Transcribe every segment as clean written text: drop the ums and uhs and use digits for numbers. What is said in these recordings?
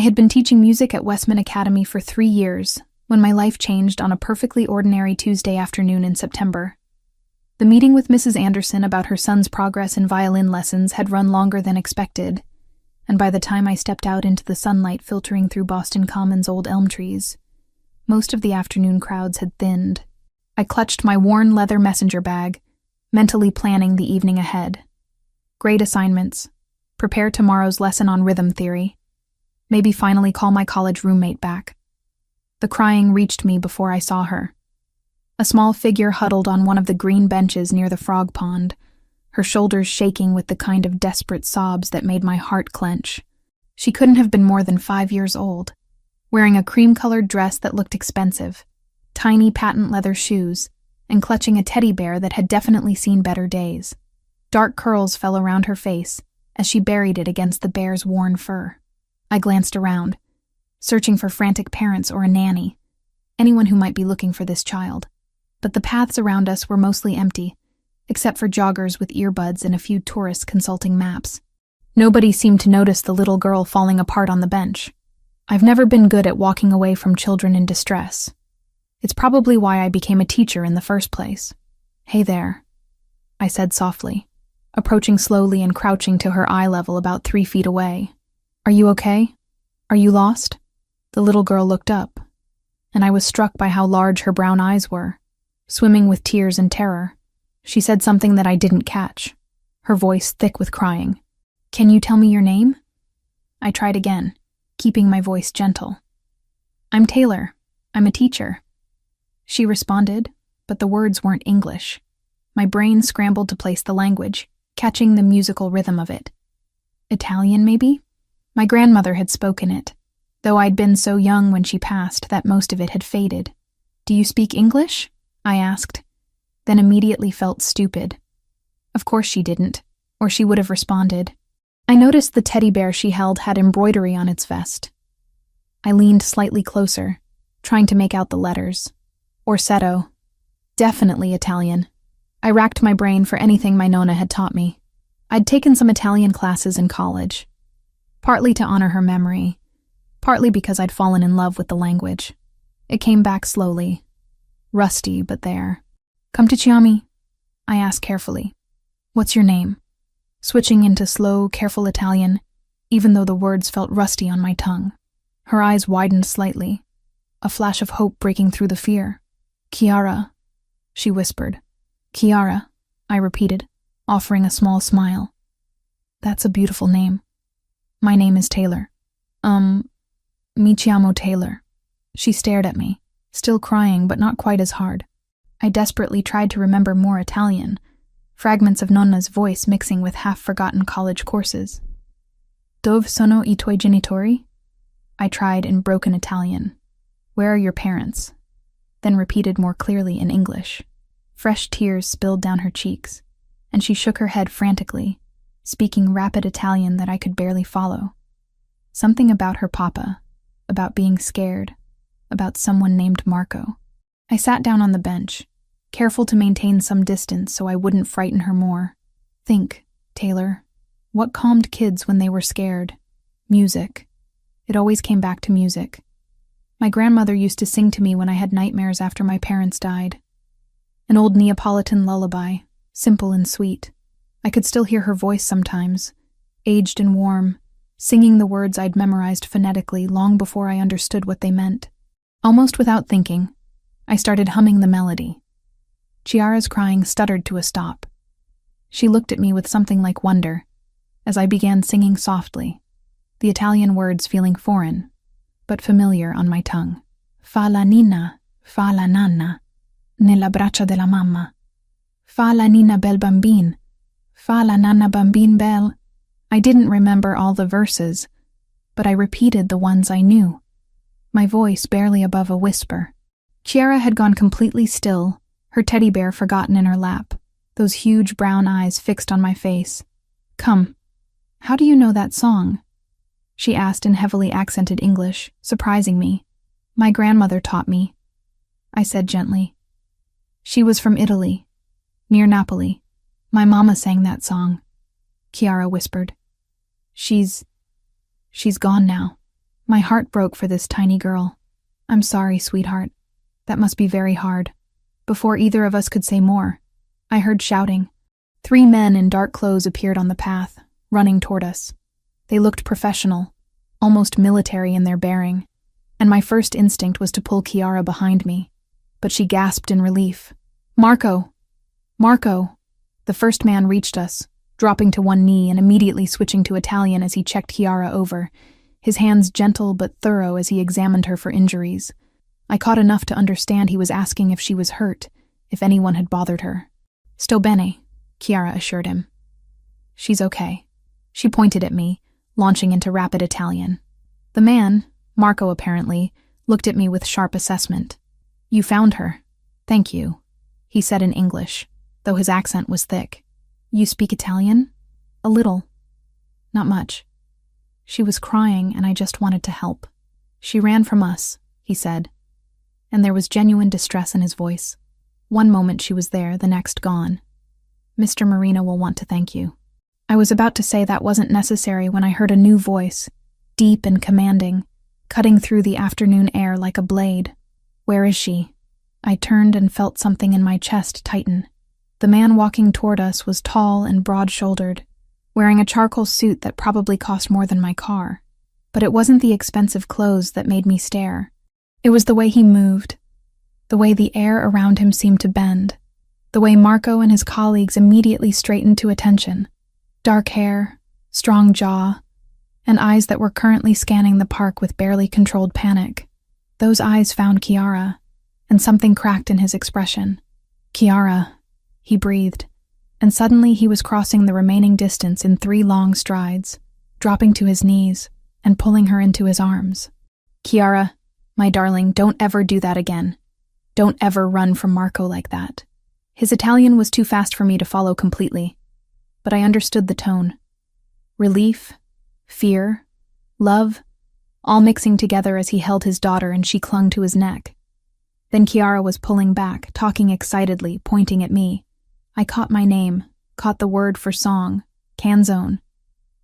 had been teaching music at Westman Academy for 3 years when my life changed on a perfectly ordinary Tuesday afternoon in September. The meeting with Mrs. Anderson about her son's progress in violin lessons had run longer than expected, and by the time I stepped out into the sunlight filtering through Boston Common's old elm trees, most of the afternoon crowds had thinned. I clutched my worn leather messenger bag, mentally planning the evening ahead. Grade assignments, prepare tomorrow's lesson on rhythm theory, maybe finally call my college roommate back. The crying reached me before I saw her. A small figure huddled on one of the green benches near the frog pond, her shoulders shaking with the kind of desperate sobs that made my heart clench. She couldn't have been more than 5 years old, wearing a cream-colored dress that looked expensive, tiny patent leather shoes, and clutching a teddy bear that had definitely seen better days. Dark curls fell around her face as she buried it against the bear's worn fur. I glanced around, searching for frantic parents or a nanny, anyone who might be looking for this child. But the paths around us were mostly empty, except for joggers with earbuds and a few tourists consulting maps. Nobody seemed to notice the little girl falling apart on the bench. I've never been good at walking away from children in distress. It's probably why I became a teacher in the first place. "Hey there," I said softly, approaching slowly and crouching to her eye level about 3 feet away. "Are you okay? Are you lost?" The little girl looked up, and I was struck by how large her brown eyes were, swimming with tears and terror. She said something that I didn't catch, her voice thick with crying. "Can you tell me your name?" I tried again, keeping my voice gentle. "I'm Taylor. I'm a teacher." She responded, but the words weren't English. My brain scrambled to place the language, catching the musical rhythm of it. Italian, maybe? My grandmother had spoken it, though I'd been so young when she passed that most of it had faded. "Do you speak English?" I asked, then immediately felt stupid. Of course she didn't, or she would have responded. I noticed the teddy bear she held had embroidery on its vest. I leaned slightly closer, trying to make out the letters. Orsetto. Definitely Italian. I racked my brain for anything my Nonna had taught me. I'd taken some Italian classes in college, partly to honor her memory, partly because I'd fallen in love with the language. It came back slowly. Rusty, but there. "Come to Chiami?" I asked carefully. "What's your name?" Switching into slow, careful Italian, even though the words felt rusty on my tongue. Her eyes widened slightly, a flash of hope breaking through the fear. "Chiara," she whispered. "Chiara," I repeated, offering a small smile. "That's a beautiful name." "My name is Taylor." Mi chiamo Taylor." She stared at me, still crying but not quite as hard. I desperately tried to remember more Italian, fragments of Nonna's voice mixing with half-forgotten college courses. "Dove sono I tuoi genitori?" I tried in broken Italian. "Where are your parents?" Then repeated more clearly in English. Fresh tears spilled down her cheeks, and she shook her head frantically, speaking rapid Italian that I could barely follow. Something about her papa, about being scared, about someone named Marco. I sat down on the bench, careful to maintain some distance so I wouldn't frighten her more. "Think, Taylor, what calmed kids when they were scared? Music. It always came back to music. My grandmother used to sing to me when I had nightmares after my parents died. An old Neapolitan lullaby, simple and sweet. I could still hear her voice sometimes, aged and warm, singing the words I'd memorized phonetically long before I understood what they meant. Almost without thinking, I started humming the melody. Chiara's crying stuttered to a stop. She looked at me with something like wonder, as I began singing softly, the Italian words feeling foreign, but familiar on my tongue. "Fa la nina, fa la nanna, nella braccia della mamma. Fa la nina bel bambin, fa la nanna bambin bel." I didn't remember all the verses, but I repeated the ones I knew, my voice barely above a whisper. Chiara had gone completely still, her teddy bear forgotten in her lap, those huge brown eyes fixed on my face. "Come, how do you know that song?" she asked in heavily accented English, surprising me. "My grandmother taught me," I said gently. "She was from Italy, near Napoli. My mama sang that song," Chiara whispered. She's gone now," My heart broke for this tiny girl. I'm sorry, sweetheart. That must be very hard. Before either of us could say more, I heard shouting. 3 men in dark clothes appeared on the path, running toward us. They looked professional, almost military in their bearing, and my first instinct was to pull Chiara behind me, but she gasped in relief. Marco! Marco! The first man reached us, dropping to one knee and immediately switching to Italian as he checked Chiara over, his hands gentle but thorough as he examined her for injuries. I caught enough to understand he was asking if she was hurt, if anyone had bothered her. Sto bene, Chiara assured him. She's okay. She pointed at me, launching into rapid Italian. The man, Marco apparently, looked at me with sharp assessment. You found her. Thank you, he said in English, though his accent was thick. You speak Italian? A little. Not much. She was crying and I just wanted to help. She ran from us, he said, and there was genuine distress in his voice. One moment she was there, the next gone. Mr. Marino will want to thank you. I was about to say that wasn't necessary when I heard a new voice, deep and commanding, cutting through the afternoon air like a blade. Where is she? I turned and felt something in my chest tighten. The man walking toward us was tall and broad-shouldered, wearing a charcoal suit that probably cost more than my car. But it wasn't the expensive clothes that made me stare. It was the way he moved, the way the air around him seemed to bend, the way Marco and his colleagues immediately straightened to attention. Dark hair, strong jaw, and eyes that were currently scanning the park with barely controlled panic. Those eyes found Chiara, and something cracked in his expression. Chiara, he breathed, and suddenly he was crossing the remaining distance in 3 long strides, dropping to his knees and pulling her into his arms. Chiara, my darling, don't ever do that again. Don't ever run from Marco like that. His Italian was too fast for me to follow completely, but I understood the tone. Relief, fear, love, all mixing together as he held his daughter and she clung to his neck. Then Chiara was pulling back, talking excitedly, pointing at me. I caught my name, caught the word for song, canzone,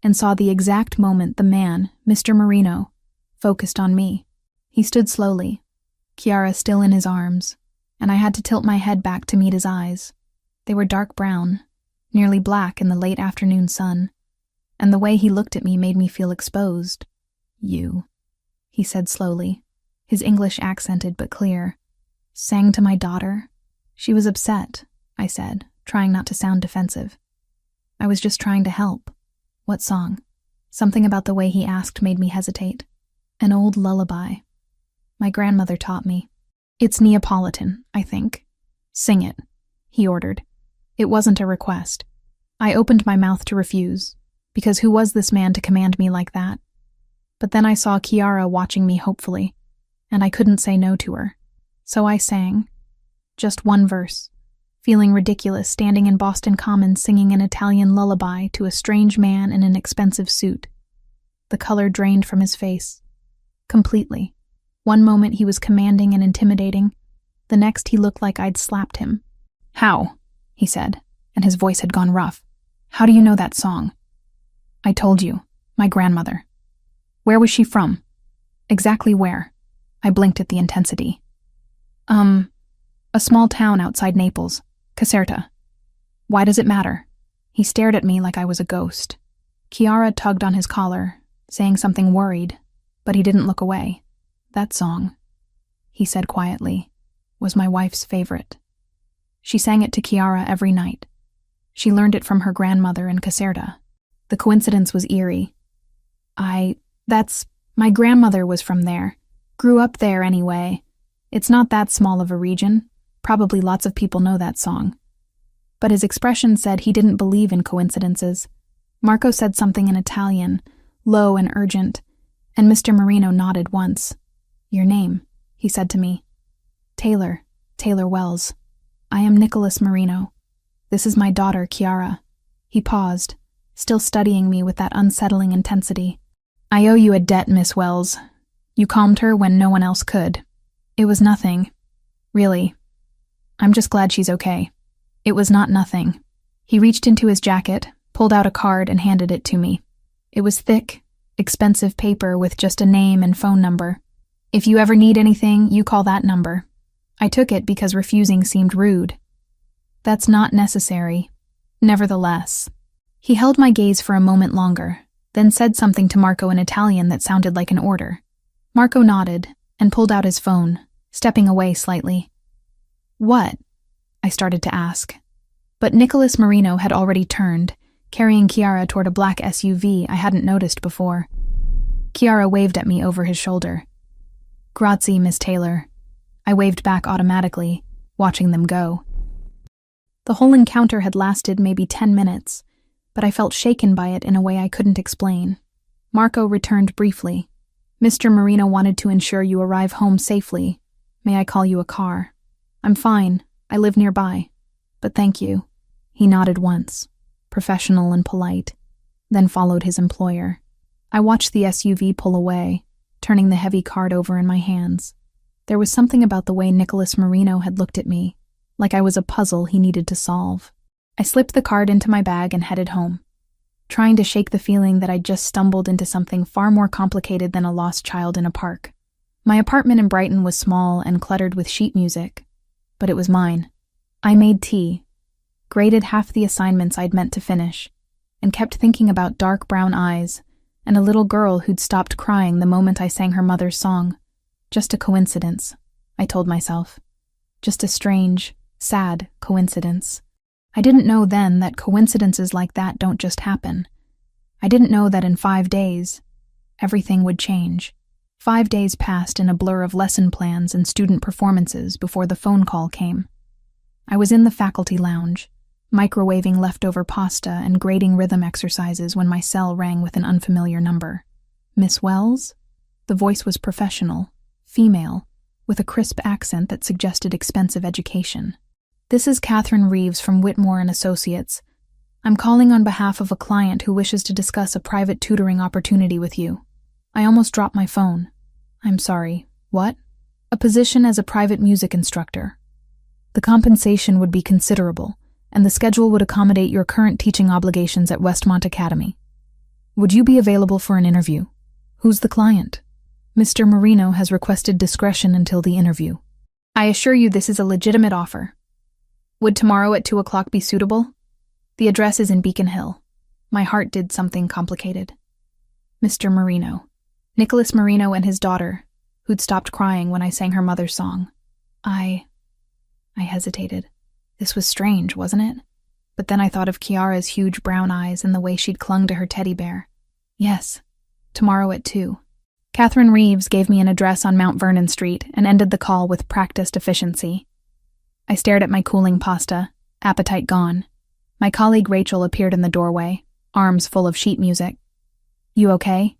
and saw the exact moment the man, Mr. Marino, focused on me. He stood slowly, Chiara still in his arms, and I had to tilt my head back to meet his eyes. They were dark brown, nearly black in the late afternoon sun, and the way he looked at me made me feel exposed. You, he said slowly, his English accented but clear. Sang to my daughter? She was upset, I said, trying not to sound defensive. I was just trying to help. What song? Something about the way he asked made me hesitate. An old lullaby. My grandmother taught me. It's Neapolitan, I think. Sing it, he ordered. It wasn't a request. I opened my mouth to refuse, because who was this man to command me like that? But then I saw Chiara watching me hopefully, and I couldn't say no to her. So I sang. Just one verse, feeling ridiculous standing in Boston Common singing an Italian lullaby to a strange man in an expensive suit. The color drained from his face. Completely. One moment he was commanding and intimidating. The next he looked like I'd slapped him. How? He said, and his voice had gone rough. How do you know that song? I told you. My grandmother. Where was she from? Exactly where? I blinked at the intensity. A small town outside Naples. Caserta. Why does it matter? He stared at me like I was a ghost. Chiara tugged on his collar, saying something worried, but he didn't look away. That song, he said quietly, was my wife's favorite. She sang it to Chiara every night. She learned it from her grandmother in Caserta. The coincidence was eerie. My grandmother was from there. Grew up there anyway. It's not that small of a region. Probably lots of people know that song. But his expression said he didn't believe in coincidences. Marco said something in Italian, low and urgent, and Mr. Marino nodded once. Your name, he said to me. Taylor Wells. I am Nicholas Marino. This is my daughter, Chiara. He paused, still studying me with that unsettling intensity. I owe you a debt, Miss Wells. You calmed her when no one else could. It was nothing. Really. I'm just glad she's okay. It was not nothing. He reached into his jacket, pulled out a card and handed it to me. It was thick, expensive paper with just a name and phone number. If you ever need anything, you call that number. I took it because refusing seemed rude. That's not necessary. Nevertheless. He held my gaze for a moment longer, then said something to Marco in Italian that sounded like an order. Marco nodded and pulled out his phone, stepping away slightly. What? I started to ask. But Nicholas Marino had already turned, carrying Chiara toward a black SUV I hadn't noticed before. Chiara waved at me over his shoulder. Grazie, Miss Taylor. I waved back automatically, watching them go. The whole encounter had lasted maybe 10 minutes, but I felt shaken by it in a way I couldn't explain. Marco returned briefly. Mr. Marino wanted to ensure you arrive home safely. May I call you a car? I'm fine. I live nearby. But thank you. He nodded once, professional and polite, then followed his employer. I watched the SUV pull away, turning the heavy card over in my hands. There was something about the way Nicholas Marino had looked at me, like I was a puzzle he needed to solve. I slipped the card into my bag and headed home, trying to shake the feeling that I'd just stumbled into something far more complicated than a lost child in a park. My apartment in Brighton was small and cluttered with sheet music, but it was mine. I made tea, graded half the assignments I'd meant to finish, and kept thinking about dark brown eyes and a little girl who'd stopped crying the moment I sang her mother's song. Just a coincidence, I told myself. Just a strange, sad coincidence. I didn't know then that coincidences like that don't just happen. I didn't know that in 5 days, everything would change. 5 days passed in a blur of lesson plans and student performances before the phone call came. I was in the faculty lounge, microwaving leftover pasta and grading rhythm exercises when my cell rang with an unfamiliar number. Miss Wells? The voice was professional, female, with a crisp accent that suggested expensive education. This is Catherine Reeves from Whitmore & Associates. I'm calling on behalf of a client who wishes to discuss a private tutoring opportunity with you. I almost dropped my phone. I'm sorry. What? A position as a private music instructor. The compensation would be considerable, and the schedule would accommodate your current teaching obligations at Westmont Academy. Would you be available for an interview? Who's the client? Mr. Marino has requested discretion until the interview. I assure you this is a legitimate offer. Would tomorrow at 2 o'clock be suitable? The address is in Beacon Hill. My heart did something complicated. Mr. Marino. Nicholas Marino and his daughter, who'd stopped crying when I sang her mother's song. I hesitated. This was strange, wasn't it? But then I thought of Chiara's huge brown eyes and the way she'd clung to her teddy bear. Yes, tomorrow at 2. Catherine Reeves gave me an address on Mount Vernon Street and ended the call with practiced efficiency. I stared at my cooling pasta, appetite gone. My colleague Rachel appeared in the doorway, arms full of sheet music. You okay?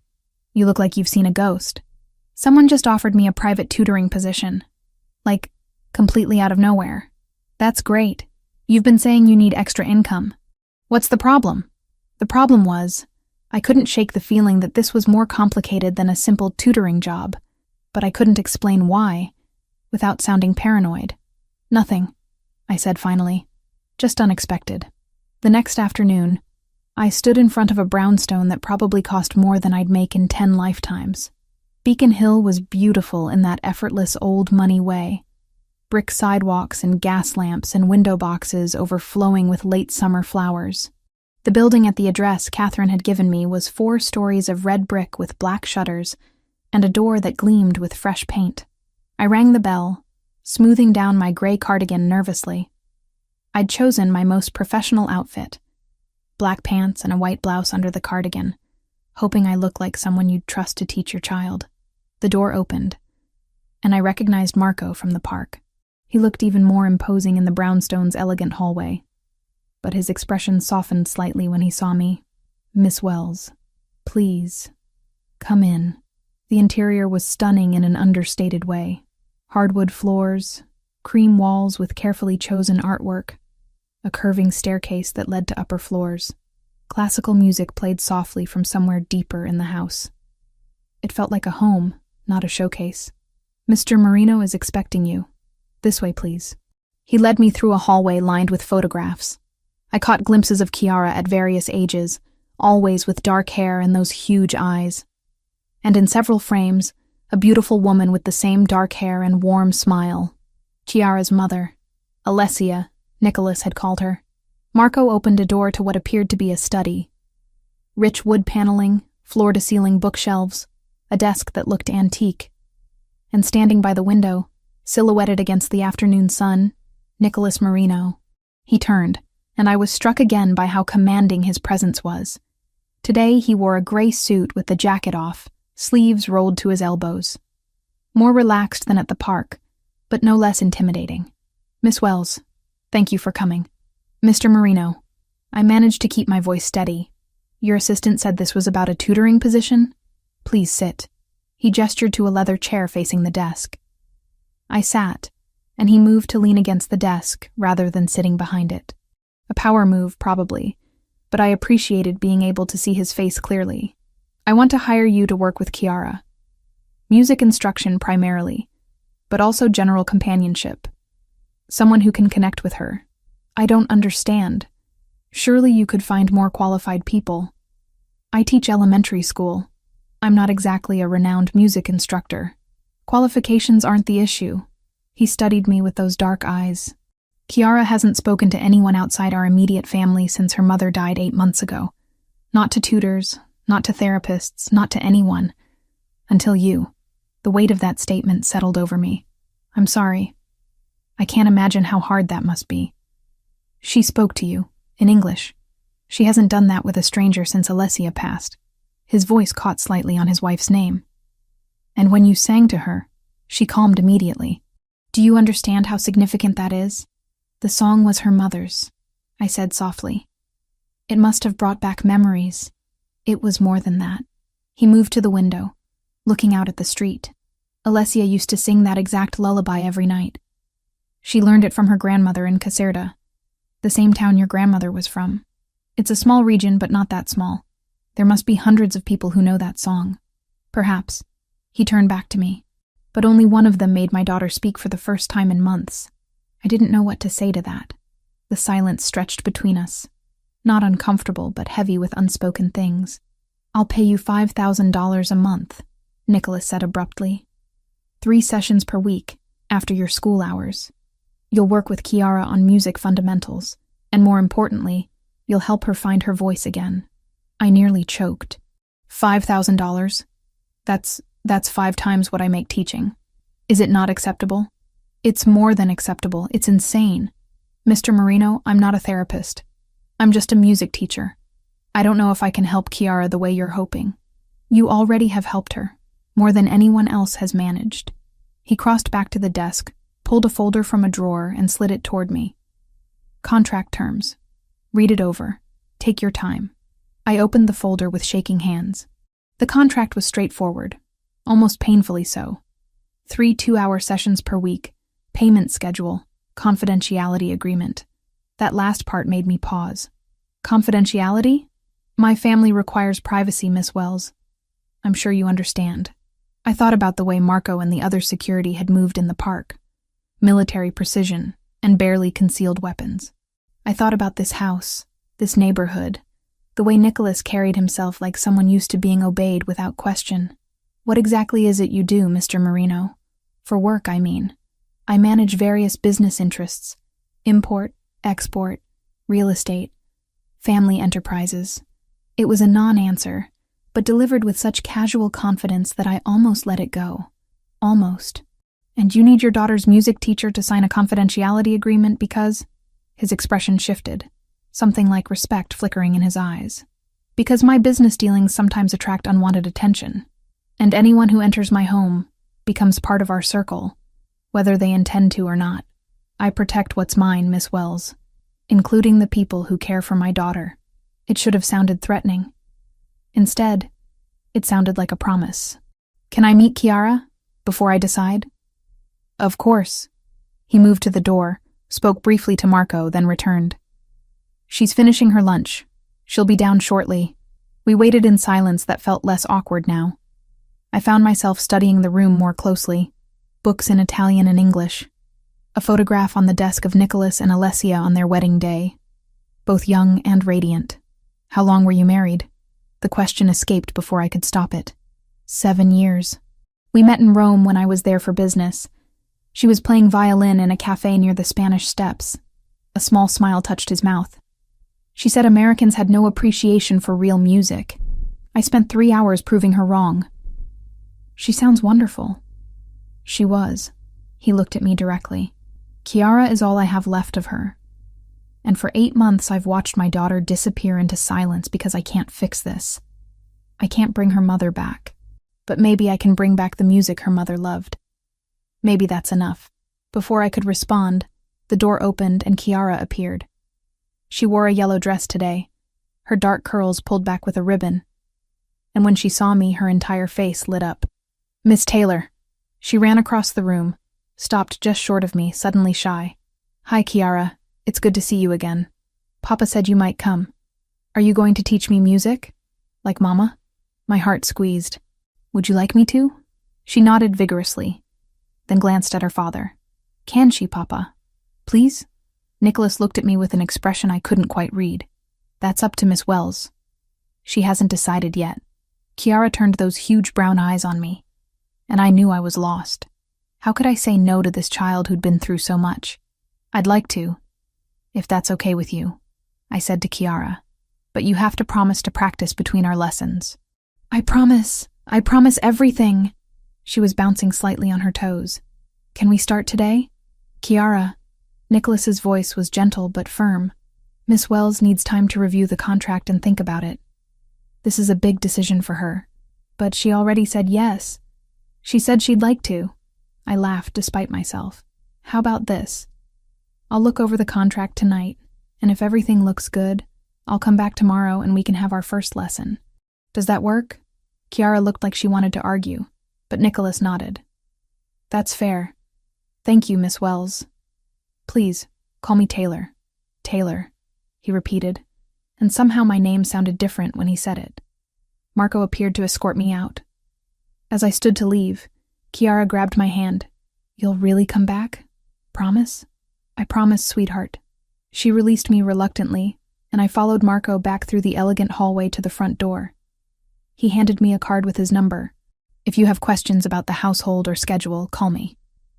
You look like you've seen a ghost. Someone just offered me a private tutoring position. Like, completely out of nowhere. That's great. You've been saying you need extra income. What's the problem? The problem was, I couldn't shake the feeling that this was more complicated than a simple tutoring job, but I couldn't explain why, without sounding paranoid. Nothing, I said finally. Just unexpected. The next afternoon, I stood in front of a brownstone that probably cost more than I'd make in 10 lifetimes. Beacon Hill was beautiful in that effortless old money way. Brick sidewalks and gas lamps and window boxes overflowing with late summer flowers. The building at the address Catherine had given me was 4 stories of red brick with black shutters and a door that gleamed with fresh paint. I rang the bell, smoothing down my gray cardigan nervously. I'd chosen my most professional outfit, black pants and a white blouse under the cardigan, hoping I looked like someone you'd trust to teach your child. The door opened, and I recognized Marco from the park. He looked even more imposing in the brownstone's elegant hallway, but his expression softened slightly when he saw me. Miss Wells, please, come in. The interior was stunning in an understated way. Hardwood floors, cream walls with carefully chosen artwork, a curving staircase that led to upper floors. Classical music played softly from somewhere deeper in the house. It felt like a home, not a showcase. Mr. Marino is expecting you. This way, please. He led me through a hallway lined with photographs. I caught glimpses of Chiara at various ages, always with dark hair and those huge eyes. And in several frames, a beautiful woman with the same dark hair and warm smile. Chiara's mother, Alessia, Nicholas had called her. Marco opened a door to what appeared to be a study. Rich wood paneling, floor-to-ceiling bookshelves, a desk that looked antique. And standing by the window, silhouetted against the afternoon sun, Nicholas Marino. He turned, and I was struck again by how commanding his presence was. Today he wore a gray suit with the jacket off, sleeves rolled to his elbows. More relaxed than at the park, but no less intimidating. "Miss Wells, thank you for coming. Mr. Marino." I managed to keep my voice steady. "Your assistant said this was about a tutoring position? Please sit." He gestured to a leather chair facing the desk. I sat, and he moved to lean against the desk rather than sitting behind it. A power move, probably, but I appreciated being able to see his face clearly. "I want to hire you to work with Chiara. Music instruction primarily, but also general companionship. Someone who can connect with her. I don't understand. Surely you could find more qualified people. I teach elementary school. I'm not exactly a renowned music instructor. Qualifications aren't the issue." He studied me with those dark eyes. "Chiara hasn't spoken to anyone outside our immediate family since her mother died 8 months ago. Not to tutors, not to therapists, not to anyone. Until you." The weight of that statement settled over me. "I'm sorry. I can't imagine how hard that must be." "She spoke to you, in English. She hasn't done that with a stranger since Alessia passed." His voice caught slightly on his wife's name. "And when you sang to her, she calmed immediately. Do you understand how significant that is? The song was her mother's," I said softly. "It must have brought back memories. It was more than that." He moved to the window, looking out at the street. "Alessia used to sing that exact lullaby every night. She learned it from her grandmother in Caserta, the same town your grandmother was from. It's a small region, but not that small. There must be hundreds of people who know that song. Perhaps." He turned back to me. "But only one of them made my daughter speak for the first time in months." I didn't know what to say to that. The silence stretched between us. Not uncomfortable, but heavy with unspoken things. "I'll pay you $5,000 a month," Nicholas said abruptly. 3 sessions per week, after your school hours. You'll work with Chiara on music fundamentals, and more importantly, you'll help her find her voice again." I nearly choked. $5,000? That's 5 times what I make teaching. Is it not acceptable? It's more than acceptable. It's insane. Mr. Marino, I'm not a therapist. I'm just a music teacher. I don't know if I can help Chiara the way you're hoping. You already have helped her, more than anyone else has managed." He crossed back to the desk, pulled a folder from a drawer, and slid it toward me. "Contract terms. Read it over. Take your time." I opened the folder with shaking hands. The contract was straightforward, almost painfully so. 3 2-hour sessions per week, payment schedule, confidentiality agreement. That last part made me pause. Confidentiality? My family requires privacy, Miss Wells. I'm sure you understand. I thought about the way Marco and the other security had moved in the park. Military precision and barely concealed weapons. I thought about this house, this neighborhood, the way Nicholas carried himself like someone used to being obeyed without question. "What exactly is it you do, Mr. Marino? For work, I mean." "I manage various business interests, import, export, real estate, family enterprises." It was a non-answer, but delivered with such casual confidence that I almost let it go. Almost. "And you need your daughter's music teacher to sign a confidentiality agreement because—" His expression shifted, something like respect flickering in his eyes. "Because my business dealings sometimes attract unwanted attention, and anyone who enters my home becomes part of our circle, whether they intend to or not. I protect what's mine, Miss Wells, including the people who care for my daughter." It should have sounded threatening. Instead, it sounded like a promise. "Can I meet Chiara before I decide?" "Of course." He moved to the door, spoke briefly to Marco, then returned. "She's finishing her lunch. She'll be down shortly." We waited in silence that felt less awkward now. I found myself studying the room more closely, books in Italian and English, a photograph on the desk of Nicholas and Alessia on their wedding day, both young and radiant. "How long were you married?" The question escaped before I could stop it. 7 years. We met in Rome when I was there for business. She was playing violin in a cafe near the Spanish Steps. A small smile touched his mouth. She said Americans had no appreciation for real music. I spent 3 hours proving her wrong. She sounds wonderful. She was. He looked at me directly. Chiara is all I have left of her. And for 8 months I've watched my daughter disappear into silence because I can't fix this. I can't bring her mother back. But maybe I can bring back the music her mother loved. Maybe that's enough. Before I could respond, the door opened and Chiara appeared. She wore a yellow dress today, her dark curls pulled back with a ribbon. And when she saw me, her entire face lit up. Miss Taylor. She ran across the room, stopped just short of me, suddenly shy. Hi, Chiara. It's good to see you again. Papa said you might come. Are you going to teach me music? Like Mama? My heart squeezed. Would you like me to? She nodded vigorously, then glanced at her father. Can she, Papa? Please? Nicholas looked at me with an expression I couldn't quite read. That's up to Miss Wells. She hasn't decided yet. Chiara turned those huge brown eyes on me, and I knew I was lost. How could I say no to this child who'd been through so much? I'd like to, if that's okay with you, I said to Chiara, but you have to promise to practice between our lessons. I promise everything. She was bouncing slightly on her toes. Can we start today? Chiara. Nicholas's voice was gentle but firm. Miss Wells needs time to review the contract and think about it. This is a big decision for her, but she already said yes. She said she'd like to. I laughed despite myself. How about this? I'll look over the contract tonight, and if everything looks good, I'll come back tomorrow and we can have our first lesson. Does that work? Chiara looked like she wanted to argue, but Nicholas nodded. That's fair. Thank you, Miss Wells. Please, call me Taylor. Taylor, he repeated, and somehow my name sounded different when he said it. Marco appeared to escort me out. As I stood to leave, Chiara grabbed my hand. You'll really come back? Promise? I promise, sweetheart. She released me reluctantly, and I followed Marco back through the elegant hallway to the front door. He handed me a card with his number. If you have questions about the household or schedule, call me.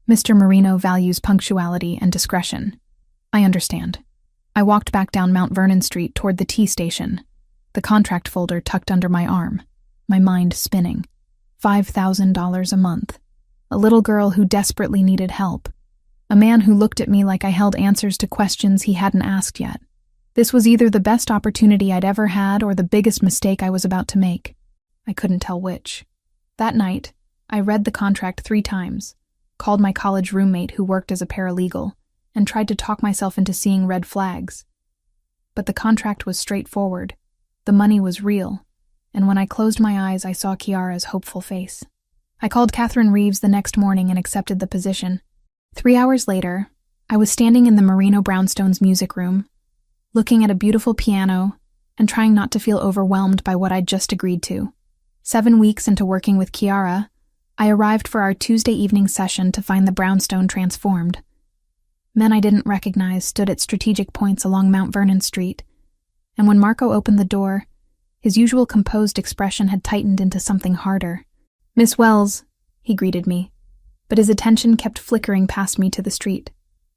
Mr. Marino values punctuality and discretion. I understand. I walked back down Mount Vernon Street toward the T station, the contract folder tucked under my arm, my mind spinning. $5,000 a month. A little girl who desperately needed help. A man who looked at me like I held answers to questions he hadn't asked yet. This was either the best opportunity I'd ever had or the biggest mistake I was about to make. I couldn't tell which. That night, I read the contract 3 times, called my college roommate who worked as a paralegal, and tried to talk myself into seeing red flags. But the contract was straightforward. The money was real, and when I closed my eyes, I saw Chiara's hopeful face. I called Catherine Reeves the next morning and accepted the position. 3 hours later, I was standing in the Marino Brownstone's music room, looking at a beautiful piano and trying not to feel overwhelmed by what I'd just agreed to. 7 weeks into working with Chiara, I arrived for our Tuesday evening session to find the brownstone transformed. Men I didn't recognize stood at strategic points along Mount Vernon Street, and when Marco opened the door, his usual composed expression had tightened into something harder. Miss Wells, he greeted me, but his attention kept flickering past me to the street.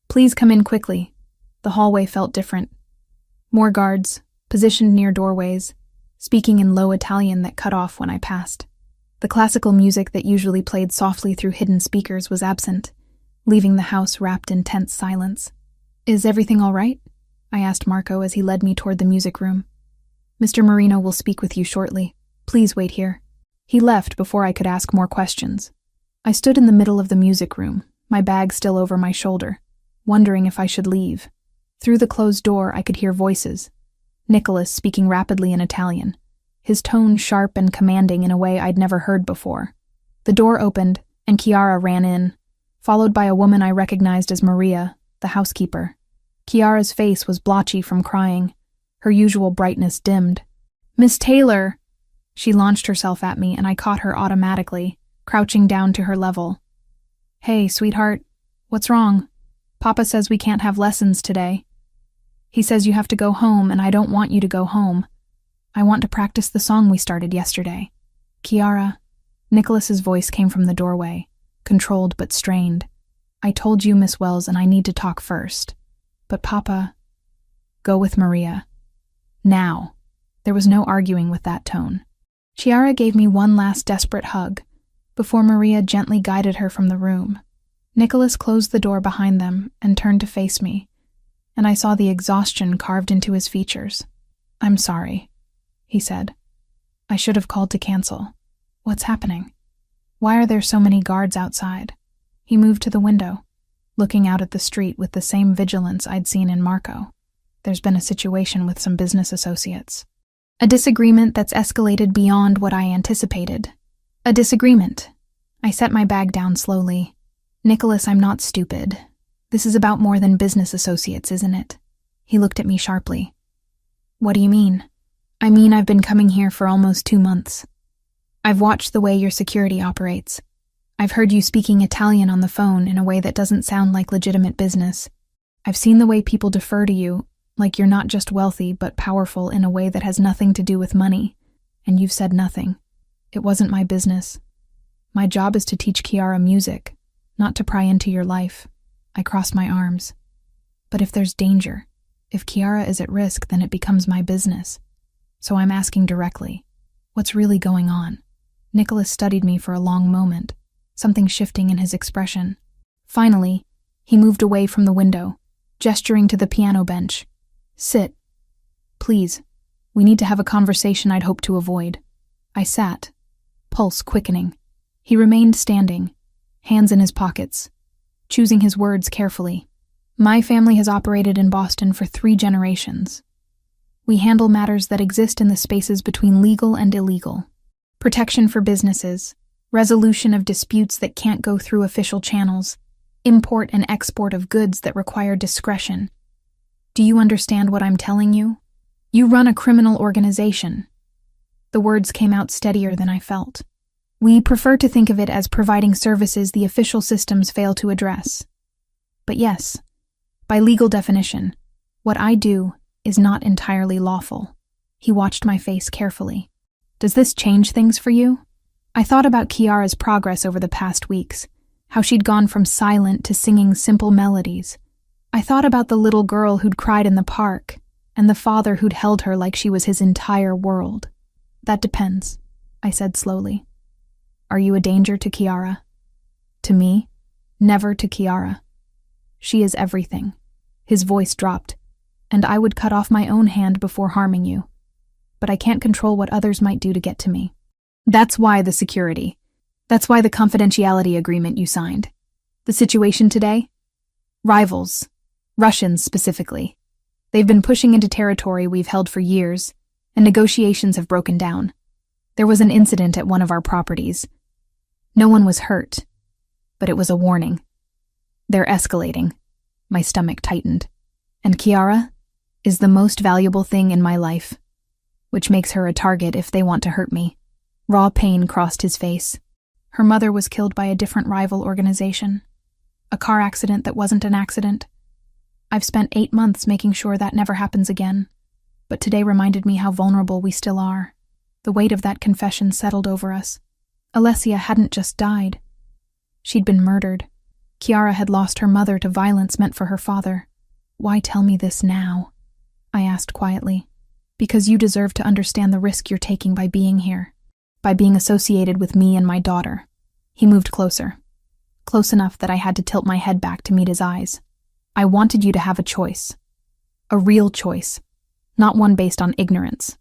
Please come in quickly. The hallway felt different. More guards, positioned near doorways, speaking in low Italian that cut off when I passed. The classical music that usually played softly through hidden speakers was absent, leaving the house wrapped in tense silence. Is everything all right? I asked Marco as he led me toward the music room. Mr. Marino will speak with you shortly. Please wait here. He left before I could ask more questions. I stood in the middle of the music room, my bag still over my shoulder, wondering if I should leave. Through the closed door, I could hear voices. Nicholas speaking rapidly in Italian, his tone sharp and commanding in a way I'd never heard before. The door opened, and Chiara ran in, followed by a woman I recognized as Maria, the housekeeper. Chiara's face was blotchy from crying, her usual brightness dimmed. Miss Taylor! She launched herself at me, and I caught her automatically, crouching down to her level. Hey, sweetheart, what's wrong? Papa says we can't have lessons today. He says you have to go home, and I don't want you to go home. I want to practice the song we started yesterday. Kiara. Nicholas's voice came from the doorway, controlled but strained. I told you, Miss Wells, and I need to talk first. But Papa, go with Maria. Now. There was no arguing with that tone. Chiara gave me one last desperate hug, before Maria gently guided her from the room. Nicholas closed the door behind them and turned to face me, and I saw the exhaustion carved into his features. I'm sorry, he said. I should have called to cancel. What's happening? Why are there so many guards outside? He moved to the window, looking out at the street with the same vigilance I'd seen in Marco. There's been a situation with some business associates. A disagreement that's escalated beyond what I anticipated. A disagreement. I set my bag down slowly. Nicholas, I'm not stupid. This is about more than business associates, isn't it? He looked at me sharply. What do you mean? I mean, I've been coming here for almost 2 months. I've watched the way your security operates. I've heard you speaking Italian on the phone in a way that doesn't sound like legitimate business. I've seen the way people defer to you, like you're not just wealthy but powerful in a way that has nothing to do with money, and you've said nothing. It wasn't my business. My job is to teach Kiara music, not to pry into your life. I crossed my arms. But if there's danger, if Kiara is at risk, then it becomes my business. So I'm asking directly, what's really going on? Nicholas studied me for a long moment, something shifting in his expression. Finally, he moved away from the window, gesturing to the piano bench. Sit. Please. We need to have a conversation I'd hoped to avoid. I sat, pulse quickening. He remained standing, hands in his pockets, choosing his words carefully. My family has operated in Boston for 3 generations. We handle matters that exist in the spaces between legal and illegal. Protection for businesses, resolution of disputes that can't go through official channels, import and export of goods that require discretion. Do you understand what I'm telling you? You run a criminal organization. The words came out steadier than I felt. We prefer to think of it as providing services the official systems fail to address. But yes, by legal definition, what I do is not entirely lawful. He watched my face carefully. Does this change things for you? I thought about Kiara's progress over the past weeks, how she'd gone from silent to singing simple melodies. I thought about the little girl who'd cried in the park, and the father who'd held her like she was his entire world. That depends, I said slowly. Are you a danger to Kiara? To me? Never to Kiara. She is everything. His voice dropped, and I would cut off my own hand before harming you. But I can't control what others might do to get to me. That's why the security. That's why the confidentiality agreement you signed. The situation today? Rivals. Russians, specifically. They've been pushing into territory we've held for years, and negotiations have broken down. There was an incident at one of our properties. No one was hurt, but it was a warning. They're escalating. My stomach tightened. And Kiara is the most valuable thing in my life, which makes her a target if they want to hurt me. Raw pain crossed his face. Her mother was killed by a different rival organization. A car accident that wasn't an accident. I've spent 8 months making sure that never happens again, but today reminded me how vulnerable we still are. The weight of that confession settled over us. Alessia hadn't just died. She'd been murdered. Kiara had lost her mother to violence meant for her father. Why tell me this now? I asked quietly. Because you deserve to understand the risk you're taking by being here, by being associated with me and my daughter. He moved closer, close enough that I had to tilt my head back to meet his eyes. I wanted you to have a choice. A real choice, not one based on ignorance.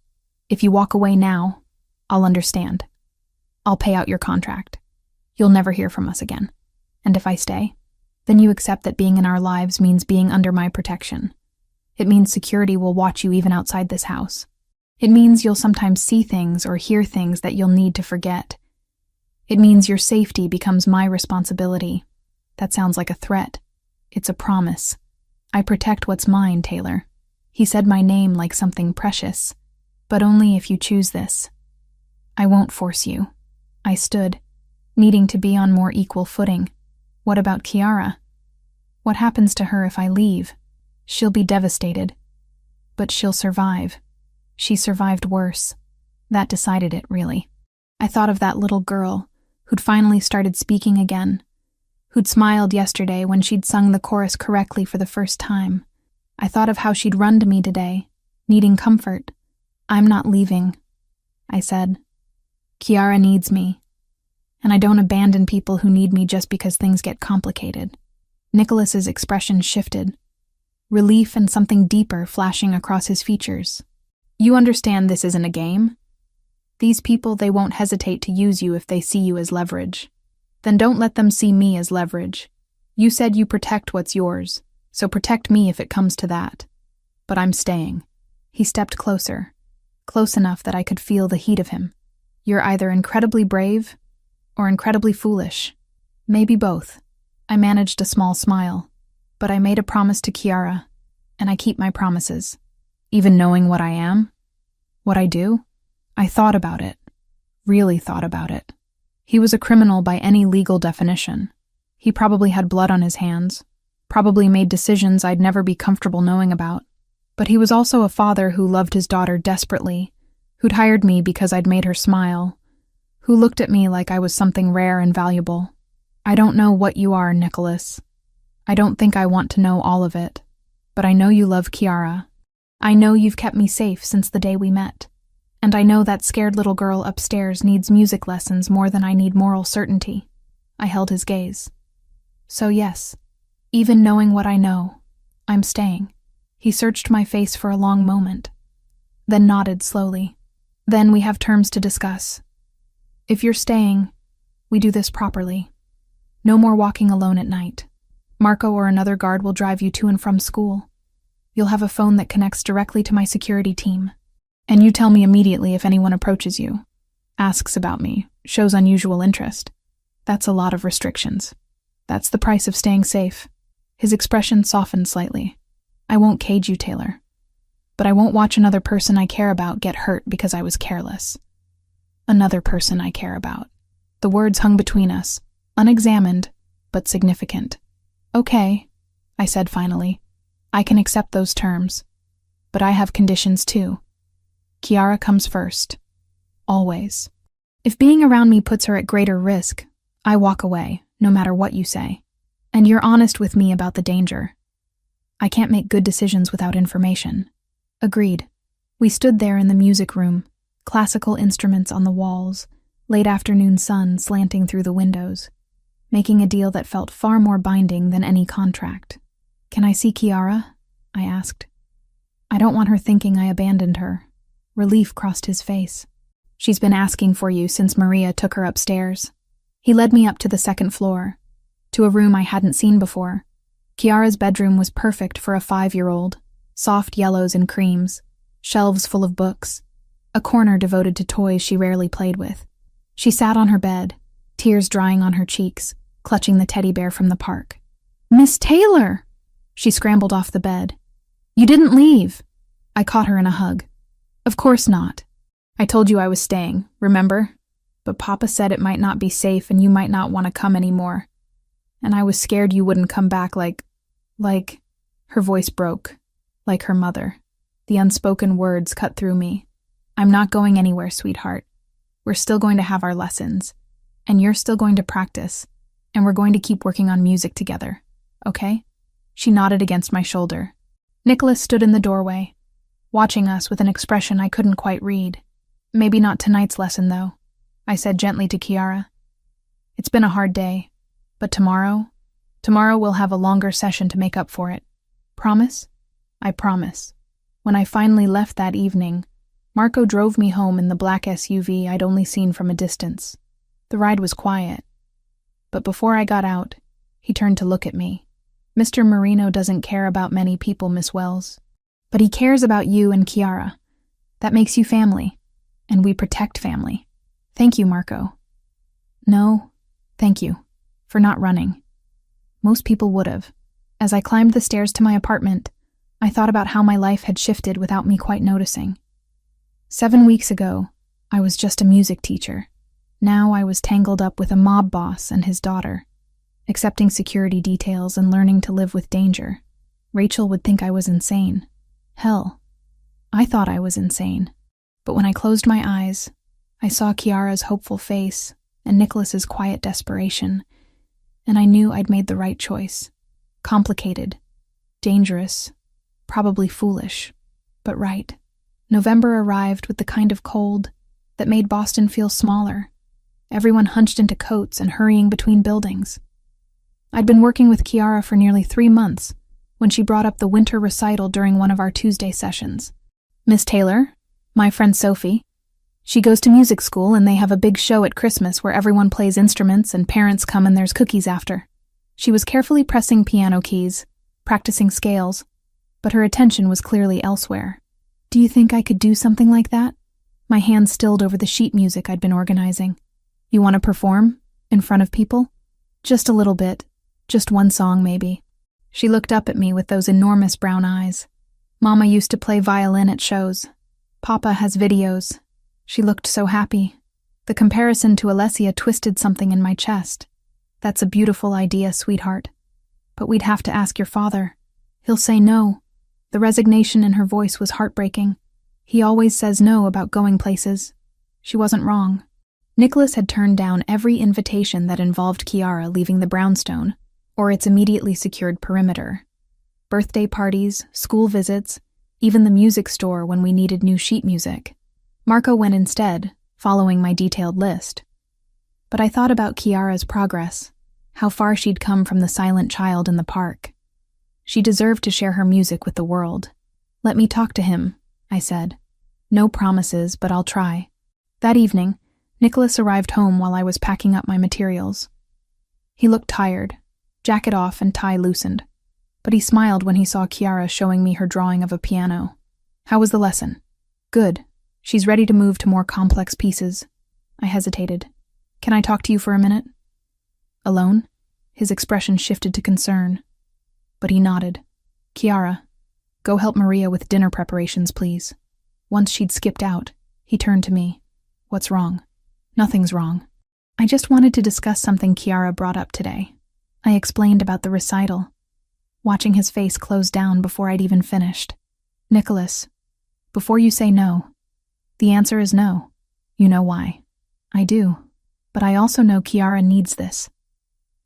If you walk away now, I'll understand. I'll pay out your contract. You'll never hear from us again. And if I stay, then you accept that being in our lives means being under my protection. It means security will watch you even outside this house. It means you'll sometimes see things or hear things that you'll need to forget. It means your safety becomes my responsibility. That sounds like a threat. It's a promise. I protect what's mine, Taylor. He said my name like something precious. But only if you choose this. I won't force you. I stood, needing to be on more equal footing. What about Kiara? What happens to her if I leave? She'll be devastated. But she'll survive. She survived worse. That decided it, really. I thought of that little girl who'd finally started speaking again, who'd smiled yesterday when she'd sung the chorus correctly for the first time. I thought of how she'd run to me today, needing comfort. "I'm not leaving," I said. "Kiara needs me. And I don't abandon people who need me just because things get complicated." Nicholas's expression shifted, relief and something deeper flashing across his features. "You understand this isn't a game? These people, they won't hesitate to use you if they see you as leverage. Then don't let them see me as leverage. You said you protect what's yours, so protect me if it comes to that. But I'm staying." He stepped closer, close enough that I could feel the heat of him. "You're either incredibly brave or incredibly foolish. Maybe both." I managed a small smile, but I made a promise to Kiara, and I keep my promises. Even knowing what I am, what I do, I thought about it, really thought about it. He was a criminal by any legal definition. He probably had blood on his hands, probably made decisions I'd never be comfortable knowing about. But he was also a father who loved his daughter desperately, who'd hired me because I'd made her smile, who looked at me like I was something rare and valuable. I don't know what you are, Nicholas. I don't think I want to know all of it. But I know you love Kiara. I know you've kept me safe since the day we met. And I know that scared little girl upstairs needs music lessons more than I need moral certainty. I held his gaze. So yes, even knowing what I know, I'm staying. He searched my face for a long moment, then nodded slowly. "Then we have terms to discuss. If you're staying, we do this properly. No more walking alone at night. Marco or another guard will drive you to and from school. You'll have a phone that connects directly to my security team. And you tell me immediately if anyone approaches you, asks about me, shows unusual interest. That's a lot of restrictions. That's the price of staying safe." His expression softened slightly. "I won't cage you, Taylor. But I won't watch another person I care about get hurt because I was careless." Another person I care about. The words hung between us, unexamined, but significant. "Okay," I said finally. "I can accept those terms. But I have conditions too. Kiara comes first. Always. If being around me puts her at greater risk, I walk away, no matter what you say. And you're honest with me about the danger. I can't make good decisions without information." Agreed. We stood there in the music room, classical instruments on the walls, late afternoon sun slanting through the windows, making a deal that felt far more binding than any contract. "Can I see Kiara?" I asked. "I don't want her thinking I abandoned her." Relief crossed his face. "She's been asking for you since Maria took her upstairs." He led me up to the second floor, to a room I hadn't seen before. Kiara's bedroom was perfect for a 5-year-old, soft yellows and creams, shelves full of books, a corner devoted to toys she rarely played with. She sat on her bed, tears drying on her cheeks, clutching the teddy bear from the park. "Miss Taylor!" She scrambled off the bed. "You didn't leave." I caught her in a hug. "Of course not. I told you I was staying, remember? But Papa said it might not be safe and you might not want to come anymore. And I was scared you wouldn't come back like... Her voice broke, like her mother. The unspoken words cut through me. "I'm not going anywhere, sweetheart. We're still going to have our lessons. And you're still going to practice. And we're going to keep working on music together. Okay?" She nodded against my shoulder. Nicholas stood in the doorway, watching us with an expression I couldn't quite read. "Maybe not tonight's lesson, though," I said gently to Kiara. "It's been a hard day, but tomorrow we'll have a longer session to make up for it. Promise?" I promise. When I finally left that evening, Marco drove me home in the black SUV I'd only seen from a distance. The ride was quiet. But before I got out, he turned to look at me. "Mr. Marino doesn't care about many people, Miss Wells. But he cares about you and Kiara. That makes you family. And we protect family. Thank you, Marco." "No, thank you. For not running. Most people would have." As I climbed the stairs to my apartment, I thought about how my life had shifted without me quite noticing. 7 weeks ago, I was just a music teacher. Now I was tangled up with a mob boss and his daughter, accepting security details and learning to live with danger. Rachel would think I was insane. Hell, I thought I was insane. But when I closed my eyes, I saw Kiara's hopeful face and Nicholas's quiet desperation, and I knew I'd made the right choice. Complicated, dangerous, probably foolish, but right. November arrived with the kind of cold that made Boston feel smaller. Everyone hunched into coats and hurrying between buildings. I'd been working with Kiara for nearly 3 months when she brought up the winter recital during one of our Tuesday sessions. Miss Taylor, my friend Sophie, she goes to music school and they have a big show at Christmas where everyone plays instruments and parents come and there's cookies after. She was carefully pressing piano keys, practicing scales, but her attention was clearly elsewhere. Do you think I could do something like that? My hands stilled over the sheet music I'd been organizing. You want to perform? In front of people? Just a little bit. Just one song, maybe. She looked up at me with those enormous brown eyes. Mama used to play violin at shows. Papa has videos. She looked so happy. The comparison to Alessia twisted something in my chest. That's a beautiful idea, sweetheart. But we'd have to ask your father. He'll say no. The resignation in her voice was heartbreaking. He always says no about going places. She wasn't wrong. Nicholas had turned down every invitation that involved Kiara leaving the brownstone, or its immediately secured perimeter. Birthday parties, school visits, even the music store when we needed new sheet music. Marco went instead, following my detailed list. But I thought about Kiara's progress, how far she'd come from the silent child in the park. She deserved to share her music with the world. Let me talk to him, I said. No promises, but I'll try. That evening, Nicholas arrived home while I was packing up my materials. He looked tired, jacket off and tie loosened, but he smiled when he saw Kiara showing me her drawing of a piano. How was the lesson? Good. She's ready to move to more complex pieces. I hesitated. Can I talk to you for a minute? Alone? His expression shifted to concern, but he nodded. Kiara, go help Maria with dinner preparations, please. Once she'd skipped out, he turned to me. What's wrong? Nothing's wrong. I just wanted to discuss something Kiara brought up today. I explained about the recital, watching his face close down before I'd even finished. Nicholas, before you say no, the answer is no. You know why. I do, but I also know Kiara needs this.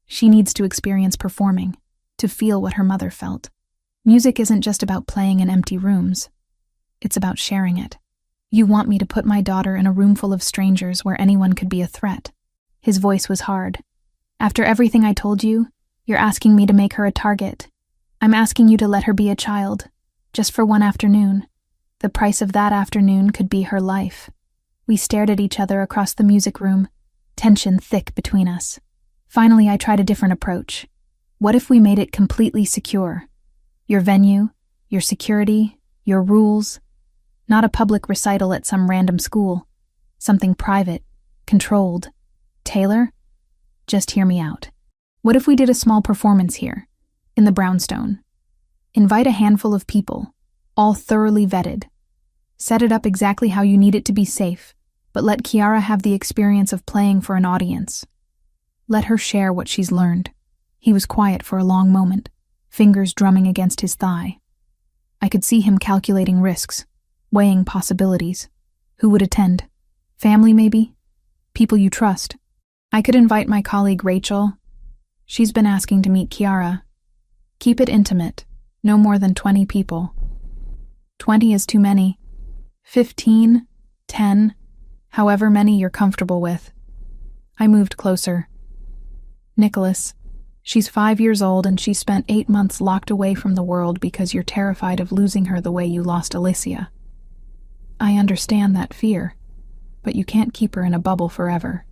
She needs to experience performing, to feel what her mother felt. Music isn't just about playing in empty rooms. It's about sharing it. You want me to put my daughter in a room full of strangers where anyone could be a threat. His voice was hard. After everything I told you, you're asking me to make her a target. I'm asking you to let her be a child, just for one afternoon. The price of that afternoon could be her life. We stared at each other across the music room, tension thick between us. Finally, I tried a different approach. What if we made it completely secure? Your venue, your security, your rules. Not a public recital at some random school. Something private, controlled. Taylor, just hear me out. What if we did a small performance here, in the brownstone? Invite a handful of people, all thoroughly vetted. Set it up exactly how you need it to be safe, but let Kiara have the experience of playing for an audience. Let her share what she's learned. He was quiet for a long moment, fingers drumming against his thigh. I could see him calculating risks, weighing possibilities. Who would attend? Family, maybe? People you trust. I could invite my colleague Rachel. She's been asking to meet Kiara. Keep it intimate, no more than 20 people. 20 is too many. 15, 10, however many you're comfortable with. I moved closer. Nicholas, she's 5 years old and she spent 8 months locked away from the world because you're terrified of losing her the way you lost Alicia. I understand that fear, but you can't keep her in a bubble forever.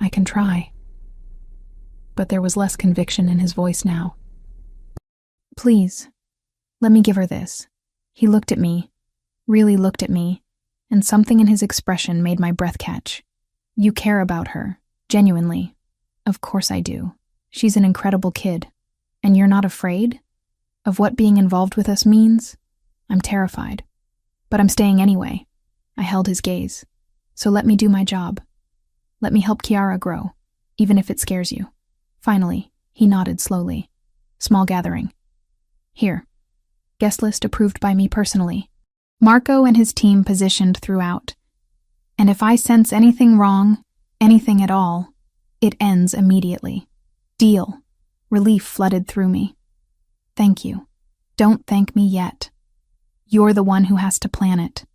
I can try. But there was less conviction in his voice now. Please, let me give her this. He looked at me, really looked at me, and something in his expression made my breath catch. You care about her, genuinely. Of course I do. She's an incredible kid. And you're not afraid of what being involved with us means? I'm terrified. But I'm staying anyway. I held his gaze. So let me do my job. Let me help Kiara grow, even if it scares you. Finally, he nodded slowly. Small gathering. Here. Guest list approved by me personally. Marco and his team positioned throughout. And if I sense anything wrong, anything at all, it ends immediately. Deal. Relief flooded through me. Thank you. Don't thank me yet. You're the one who has to plan it.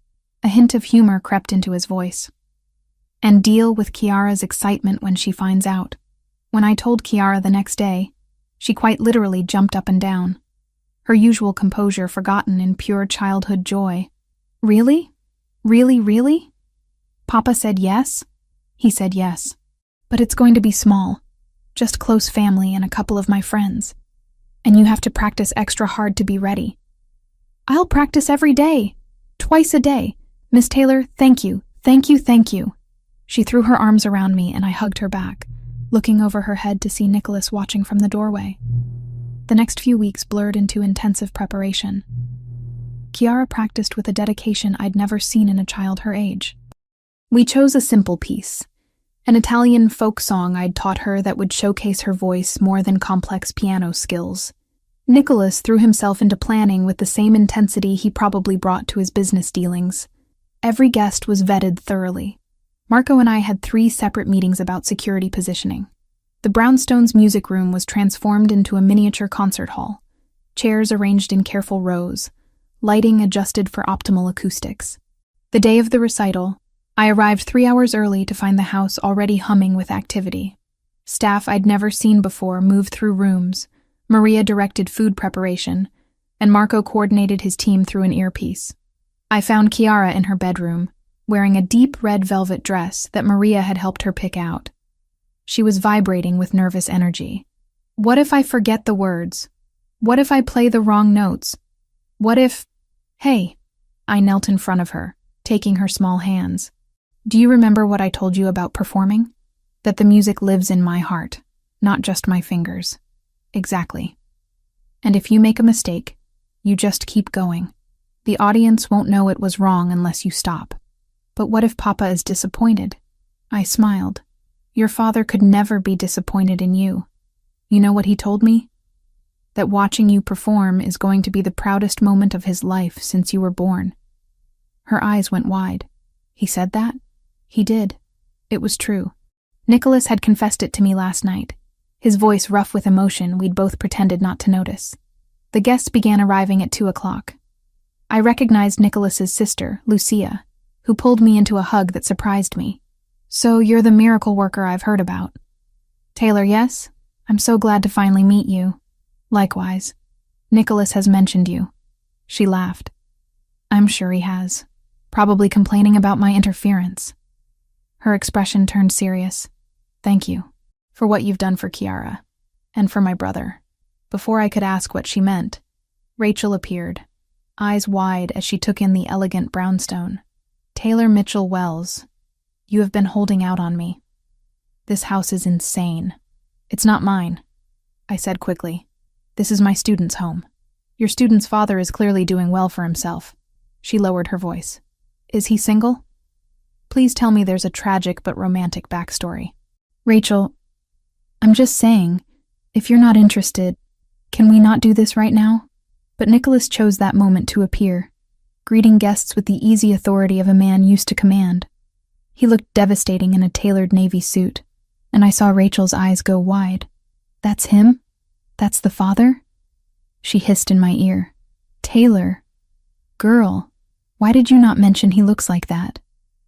A hint of humor crept into his voice. And deal with Kiara's excitement when she finds out. When I told Kiara the next day, she quite literally jumped up and down, her usual composure forgotten in pure childhood joy. Really? Really, really? Papa said yes? He said yes. But it's going to be small. Just close family and a couple of my friends. And you have to practice extra hard to be ready. I'll practice every day. Twice a day. Miss Taylor, thank you. Thank you, thank you. She threw her arms around me and I hugged her back, looking over her head to see Nicholas watching from the doorway. The next few weeks blurred into intensive preparation. Kiara practiced with a dedication I'd never seen in a child her age. We chose a simple piece, an Italian folk song I'd taught her that would showcase her voice more than complex piano skills. Nicholas threw himself into planning with the same intensity he probably brought to his business dealings. Every guest was vetted thoroughly. Marco and I had 3 separate meetings about security positioning. The Brownstones' music room was transformed into a miniature concert hall, chairs arranged in careful rows, lighting adjusted for optimal acoustics. The day of the recital, I arrived 3 hours early to find the house already humming with activity. Staff I'd never seen before moved through rooms, Maria directed food preparation, and Marco coordinated his team through an earpiece. I found Kiara in her bedroom, wearing a deep red velvet dress that Maria had helped her pick out. She was vibrating with nervous energy. What if I forget the words? What if I play the wrong notes? What if... Hey, I knelt in front of her, taking her small hands. Do you remember what I told you about performing? That the music lives in my heart, not just my fingers. Exactly. And if you make a mistake, you just keep going. The audience won't know it was wrong unless you stop. But what if Papa is disappointed? I smiled. Your father could never be disappointed in you. You know what he told me? That watching you perform is going to be the proudest moment of his life since you were born. Her eyes went wide. He said that? He did. It was true. Nicholas had confessed it to me last night. His voice rough with emotion we'd both pretended not to notice. The guests began arriving at 2 o'clock. I recognized Nicholas's sister, Lucia, who pulled me into a hug that surprised me. So you're the miracle worker I've heard about. Taylor, yes? I'm so glad to finally meet you. Likewise. Nicholas has mentioned you. She laughed. I'm sure he has. Probably complaining about my interference. Her expression turned serious. Thank you for what you've done for Kiara and for my brother. Before I could ask what she meant, Rachel appeared, eyes wide as she took in the elegant brownstone. Taylor Mitchell Wells, you have been holding out on me. This house is insane. It's not mine, I said quickly. This is my student's home. Your student's father is clearly doing well for himself. She lowered her voice. Is he single? Please tell me there's a tragic but romantic backstory. Rachel, I'm just saying, if you're not interested, can we not do this right now? But Nicholas chose that moment to appear, greeting guests with the easy authority of a man used to command. He looked devastating in a tailored navy suit, and I saw Rachel's eyes go wide. That's him? That's the father? She hissed in my ear. Taylor. Girl, why did you not mention he looks like that?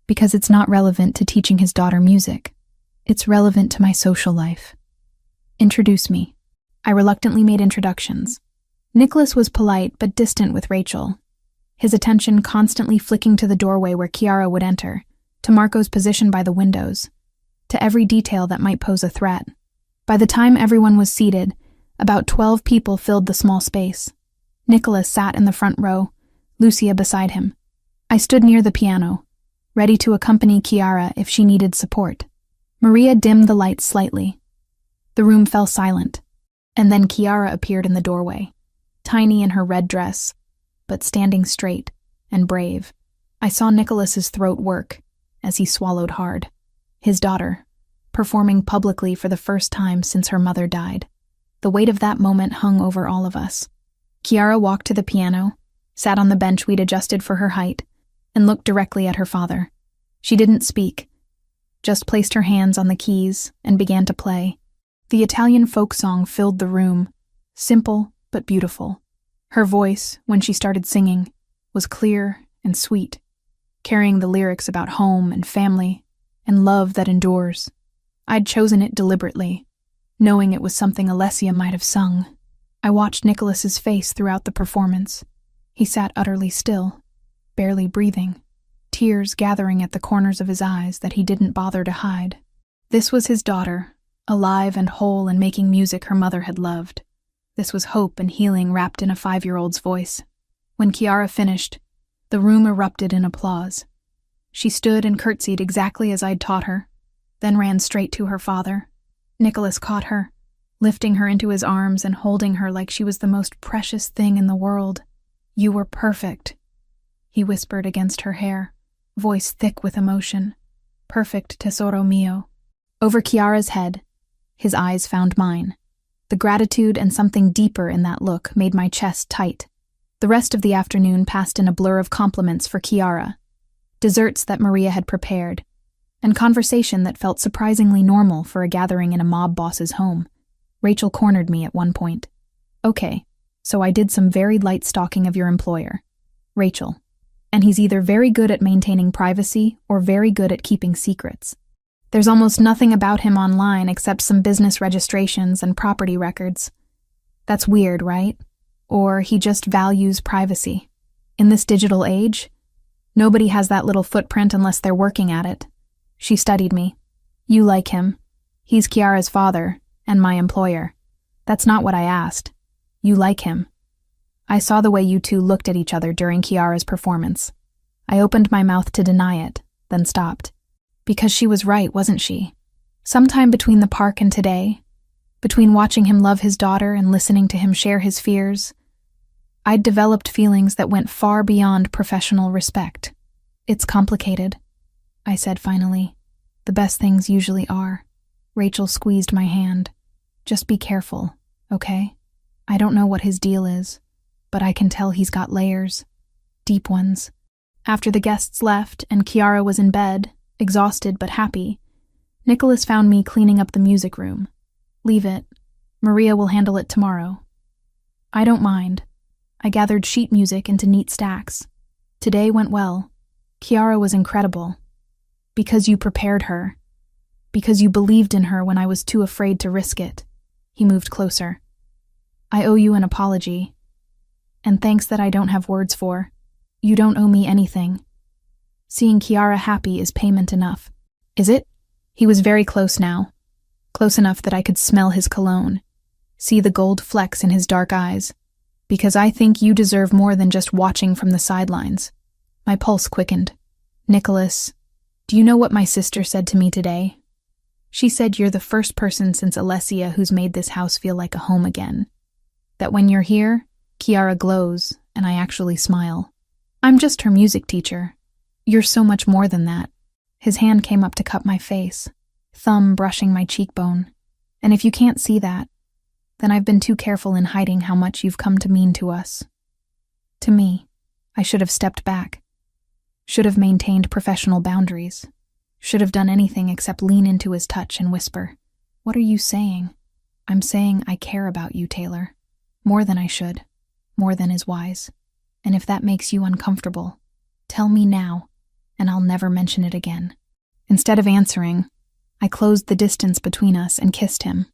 Because it's not relevant to teaching his daughter music. It's relevant to my social life. Introduce me. I reluctantly made introductions. Nicholas was polite but distant with Rachel, his attention constantly flicking to the doorway where Kiara would enter, to Marco's position by the windows, to every detail that might pose a threat. By the time everyone was seated, about 12 people filled the small space. Nicholas sat in the front row, Lucia beside him. I stood near the piano, ready to accompany Kiara if she needed support. Maria dimmed the lights slightly. The room fell silent, and then Kiara appeared in the doorway, tiny in her red dress, but standing straight and brave. I saw Nicholas's throat work as he swallowed hard. His daughter, performing publicly for the first time since her mother died. The weight of that moment hung over all of us. Kiara walked to the piano, sat on the bench we'd adjusted for her height, and looked directly at her father. She didn't speak, just placed her hands on the keys and began to play. The Italian folk song filled the room, simple but beautiful. Her voice, when she started singing, was clear and sweet, carrying the lyrics about home and family and love that endures. I'd chosen it deliberately, knowing it was something Alessia might have sung. I watched Nicholas's face throughout the performance. He sat utterly still, barely breathing, tears gathering at the corners of his eyes that he didn't bother to hide. This was his daughter, alive and whole and making music her mother had loved. This was hope and healing wrapped in a 5-year-old's voice. When Chiara finished, the room erupted in applause. She stood and curtsied exactly as I'd taught her, then ran straight to her father. Nicholas caught her, lifting her into his arms and holding her like she was the most precious thing in the world. "You were perfect," he whispered against her hair, voice thick with emotion. "Perfect, tesoro mio." Over Chiara's head, his eyes found mine. The gratitude and something deeper in that look made my chest tight. The rest of the afternoon passed in a blur of compliments for Chiara, desserts that Maria had prepared, and conversation that felt surprisingly normal for a gathering in a mob boss's home. Rachel cornered me at one point. "Okay, so I did some very light stalking of your employer, Rachel, and he's either very good at maintaining privacy or very good at keeping secrets. There's almost nothing about him online except some business registrations and property records. That's weird, right? Or he just values privacy. In this digital age, nobody has that little footprint unless they're working at it." She studied me. "You like him. He's Chiara's father and my employer. That's not what I asked. You like him. I saw the way you two looked at each other during Chiara's performance. I opened my mouth to deny it, then stopped. Because she was right, wasn't she? Sometime between the park and today, between watching him love his daughter and listening to him share his fears, I'd developed feelings that went far beyond professional respect. It's complicated," I said finally. "The best things usually are." Rachel squeezed my hand. "Just be careful, okay? I don't know what his deal is, but I can tell he's got layers. Deep ones." After the guests left and Chiara was in bed, exhausted but happy, Nicholas found me cleaning up the music room. "Leave it. Maria will handle it tomorrow." "I don't mind." I gathered sheet music into neat stacks. Today went well. Chiara was incredible. Because you prepared her. Because you believed in her when I was too afraid to risk it. He moved closer. "I owe you an apology. And thanks that I don't have words for. You don't owe me anything. Seeing Chiara happy is payment enough." "Is it?" He was very close now. Close enough that I could smell his cologne, see the gold flecks in his dark eyes. "Because I think you deserve more than just watching from the sidelines." My pulse quickened. "Nicholas, do you know what my sister said to me today? She said you're the first person since Alessia who's made this house feel like a home again. That when you're here, Chiara glows, and I actually smile. I'm just her music teacher. You're so much more than that." His hand came up to cup my face, thumb brushing my cheekbone. "And if you can't see that, then I've been too careful in hiding how much you've come to mean to us." To me, I should have stepped back. Should have maintained professional boundaries. Should have done anything except lean into his touch and whisper, "What are you saying?" "I'm saying I care about you, Taylor. More than I should. More than is wise. And if that makes you uncomfortable, tell me now, and I'll never mention it again." Instead of answering, I closed the distance between us and kissed him.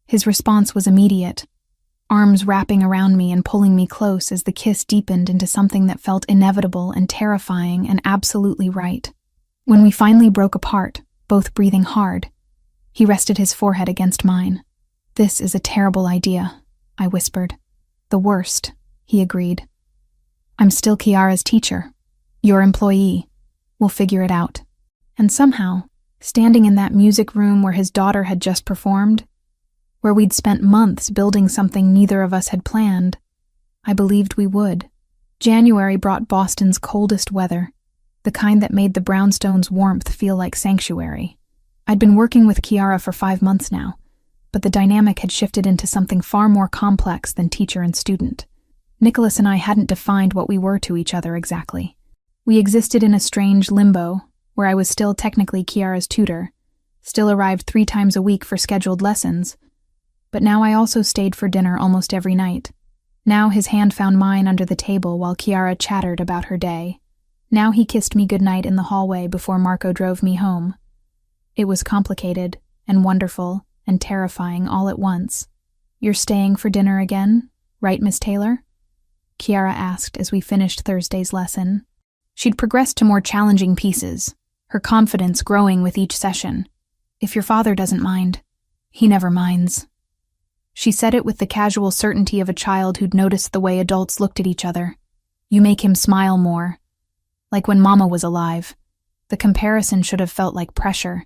His response was immediate, arms wrapping around me and pulling me close as the kiss deepened into something that felt inevitable and terrifying and absolutely right. When we finally broke apart, both breathing hard, he rested his forehead against mine. "This is a terrible idea," I whispered. "The worst," he agreed. "I'm still Chiara's teacher, your employee. We'll figure it out." And somehow, standing in that music room where his daughter had just performed, where we'd spent months building something neither of us had planned, I believed we would. January brought Boston's coldest weather, the kind that made the brownstones' warmth feel like sanctuary. I'd been working with Chiara for 5 months now, but the dynamic had shifted into something far more complex than teacher and student. Nicholas and I hadn't defined what we were to each other exactly. We existed in a strange limbo, where I was still technically Kiara's tutor, still arrived 3 times a week for scheduled lessons, but now I also stayed for dinner almost every night. Now his hand found mine under the table while Kiara chattered about her day. Now he kissed me goodnight in the hallway before Marco drove me home. It was complicated and wonderful and terrifying all at once. "You're staying for dinner again, right, Miss Taylor?" Kiara asked as we finished Thursday's lesson. She'd progressed to more challenging pieces, her confidence growing with each session. "If your father doesn't mind." "He never minds." She said it with the casual certainty of a child who'd noticed the way adults looked at each other. "You make him smile more. Like when Mama was alive." The comparison should have felt like pressure.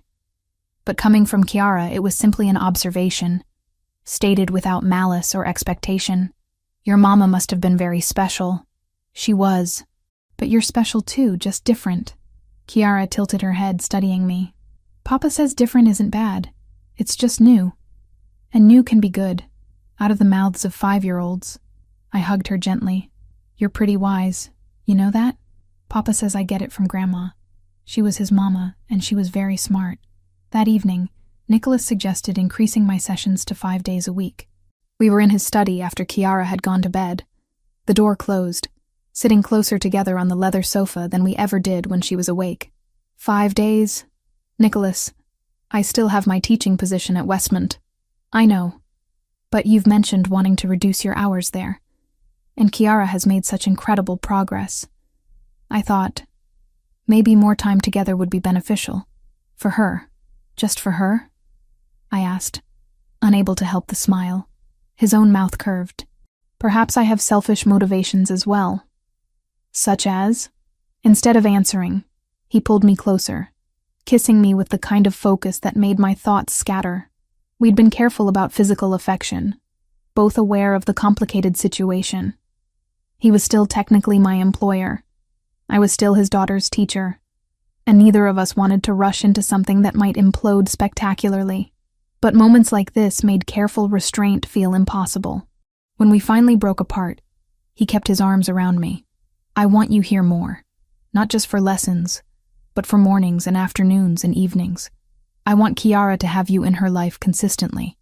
But coming from Kiara, it was simply an observation, stated without malice or expectation. "Your Mama must have been very special." "She was. But you're special too, just different." Kiara tilted her head, studying me. "Papa says different isn't bad. It's just new. And new can be good. Out of the mouths of 5-year-olds. I hugged her gently. "You're pretty wise. You know that? Papa says I get it from Grandma. She was his mama, and she was very smart." That evening, Nicholas suggested increasing my sessions to 5 days a week. We were in his study after Kiara had gone to bed. The door closed, sitting closer together on the leather sofa than we ever did when she was awake. 5 days? Nicholas, I still have my teaching position at Westmont. I know. But you've mentioned wanting to reduce your hours there. And Kiara has made such incredible progress. I thought, maybe more time together would be beneficial. For her. Just for her? I asked, unable to help the smile. His own mouth curved. Perhaps I have selfish motivations as well. Such as? Instead of answering, he pulled me closer, kissing me with the kind of focus that made my thoughts scatter. We'd been careful about physical affection, both aware of the complicated situation. He was still technically my employer. I was still his daughter's teacher, and neither of us wanted to rush into something that might implode spectacularly. But moments like this made careful restraint feel impossible. When we finally broke apart, he kept his arms around me. "I want you here more, not just for lessons, but for mornings and afternoons and evenings. I want Kiara to have you in her life consistently.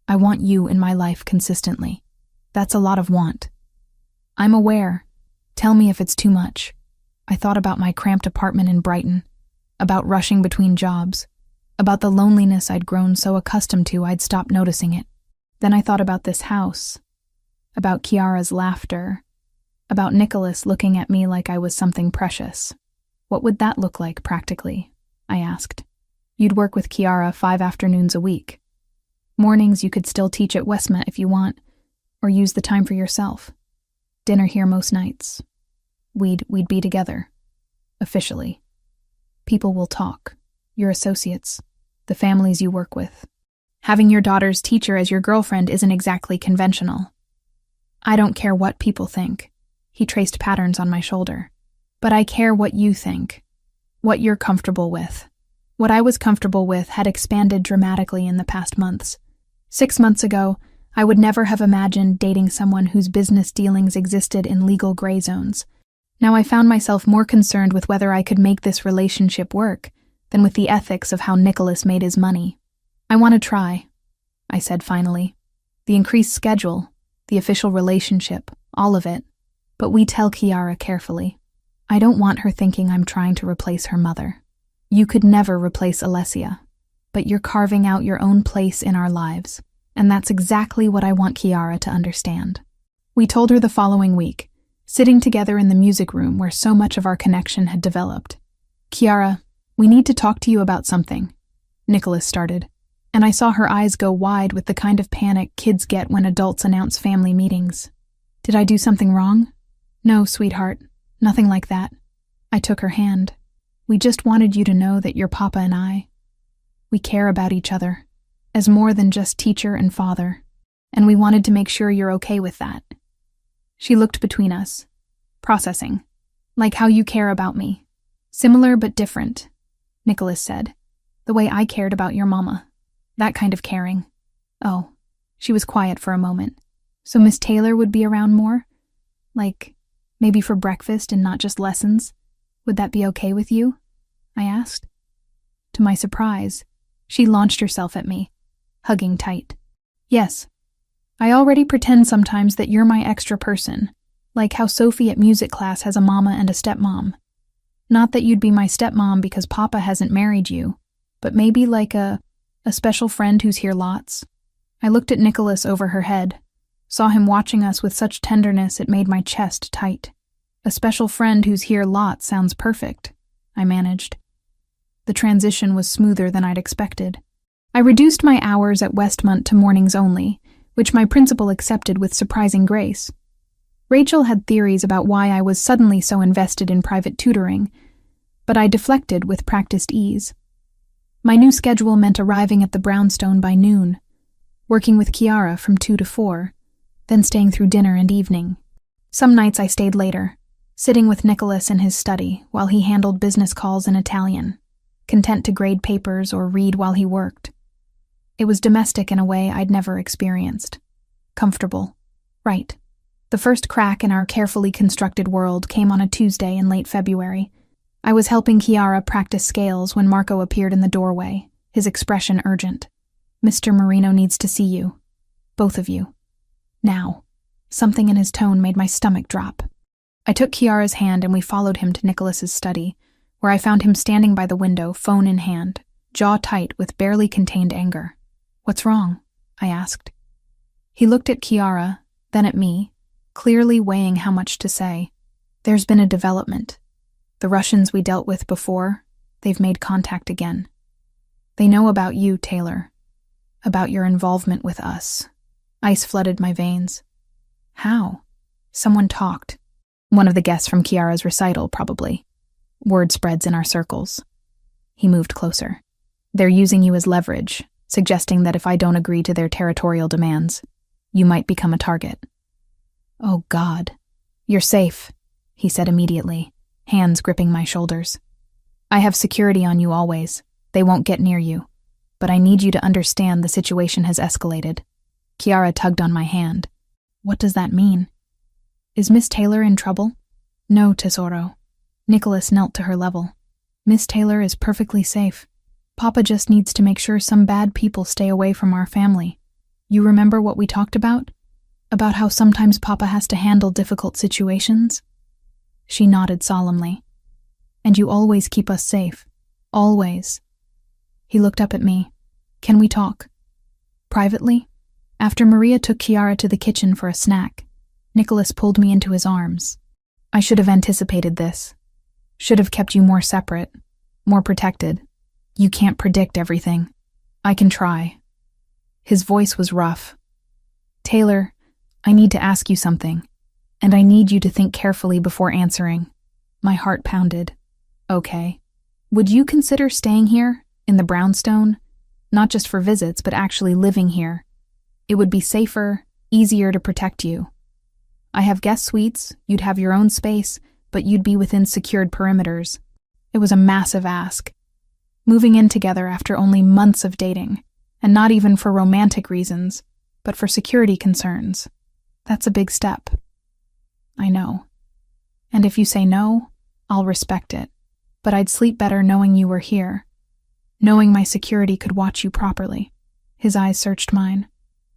I want you in my life consistently. That's a lot of want." "I'm aware. Tell me if it's too much." I thought about my cramped apartment in Brighton, about rushing between jobs, about the loneliness I'd grown so accustomed to I'd stopped noticing it. Then I thought about this house, about Kiara's laughter, about Nicholas looking at me like I was something precious. "What would that look like practically?" I asked. "You'd work with Kiara 5 afternoons a week. Mornings you could still teach at Westmont if you want, or use the time for yourself. Dinner here most nights. We'd be together. Officially. People will talk. Your associates. The families you work with. Having your daughter's teacher as your girlfriend isn't exactly conventional. I don't care what people think." He traced patterns on my shoulder. "But I care what you think. What you're comfortable with." What I was comfortable with had expanded dramatically in the past months. 6 months ago, I would never have imagined dating someone whose business dealings existed in legal gray zones. Now I found myself more concerned with whether I could make this relationship work than with the ethics of how Nicholas made his money. "I want to try," I said finally. "The increased schedule, the official relationship, all of it. But we tell Kiara carefully. I don't want her thinking I'm trying to replace her mother. You could never replace Alessia, but you're carving out your own place in our lives, and that's exactly what I want Kiara to understand." We told her the following week, sitting together in the music room where so much of our connection had developed. "Kiara, we need to talk to you about something," Nicholas started, and I saw her eyes go wide with the kind of panic kids get when adults announce family meetings. "Did I do something wrong?" "No, sweetheart, nothing like that." I took her hand. "We just wanted you to know that your papa and I, we care about each other, as more than just teacher and father, and we wanted to make sure you're okay with that." She looked between us, processing. "Like how you care about me. Similar but different," Nicholas said. "The way I cared about your mama. That kind of caring." "Oh." She was quiet for a moment. "So Miss Taylor would be around more? Like, maybe for breakfast and not just lessons? Would that be okay with you? I asked. To my surprise, she launched herself at me, hugging tight. Yes. I already pretend sometimes that you're my extra person, like how Sophie at music class has a mama and a stepmom. Not that you'd be my stepmom because Papa hasn't married you, but maybe like a special friend who's here lots. I looked at Nicholas over her head, saw him watching us with such tenderness it made my chest tight. A special friend who's here lots sounds perfect, I managed. The transition was smoother than I'd expected. I reduced my hours at Westmont to mornings only, which my principal accepted with surprising grace. Rachel had theories about why I was suddenly so invested in private tutoring, but I deflected with practiced ease. My new schedule meant arriving at the brownstone by noon, working with Kiara from 2 to 4, then staying through dinner and evening. Some nights I stayed later, sitting with Nicholas in his study while he handled business calls in Italian, content to grade papers or read while he worked. It was domestic in a way I'd never experienced. Comfortable. Right. The first crack in our carefully constructed world came on a Tuesday in late February. I was helping Kiara practice scales when Marco appeared in the doorway, his expression urgent. Mr. Marino needs to see you. Both of you. Now. Something in his tone made my stomach drop. I took Kiara's hand and we followed him to Nicholas's study, where I found him standing by the window, phone in hand, jaw tight with barely contained anger. What's wrong? I asked. He looked at Kiara, then at me, clearly weighing how much to say. There's been a development. The Russians we dealt with before, they've made contact again. They know about you, Taylor. About your involvement with us. Ice flooded my veins. How? Someone talked. One of the guests from Kiara's recital, probably. Word spreads in our circles. He moved closer. They're using you as leverage, suggesting that if I don't agree to their territorial demands, you might become a target. Oh, God. You're safe, he said immediately, hands gripping my shoulders. I have security on you always. They won't get near you. But I need you to understand the situation has escalated. Kiara tugged on my hand. What does that mean? Is Miss Taylor in trouble? No, Tesoro. Nicholas knelt to her level. Miss Taylor is perfectly safe. Papa just needs to make sure some bad people stay away from our family. You remember what we talked about? About how sometimes Papa has to handle difficult situations? She nodded solemnly. And you always keep us safe. Always. He looked up at me. Can we talk? Privately? After Maria took Kiara to the kitchen for a snack, Nicholas pulled me into his arms. I should have anticipated this. Should have kept you more separate, more protected. You can't predict everything. I can try. His voice was rough. Taylor, I need to ask you something, and I need you to think carefully before answering. My heart pounded. Okay. Would you consider staying here, in the brownstone? Not just for visits, but actually living here. It would be safer, easier to protect you. I have guest suites, you'd have your own space, but you'd be within secured perimeters. It was a massive ask. Moving in together after only months of dating, and not even for romantic reasons, but for security concerns. That's a big step. I know. And if you say no, I'll respect it. But I'd sleep better knowing you were here, knowing my security could watch you properly. His eyes searched mine.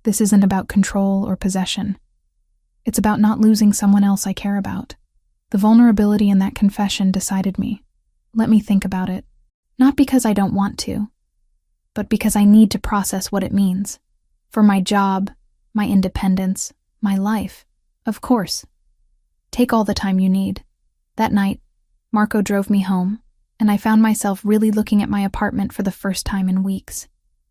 This isn't about control or possession. It's about not losing someone else I care about. The vulnerability in that confession decided me. Let me think about it. Not because I don't want to, but because I need to process what it means. For my job, my independence, my life. Of course. Take all the time you need. That night, Marco drove me home, and I found myself really looking at my apartment for the first time in weeks.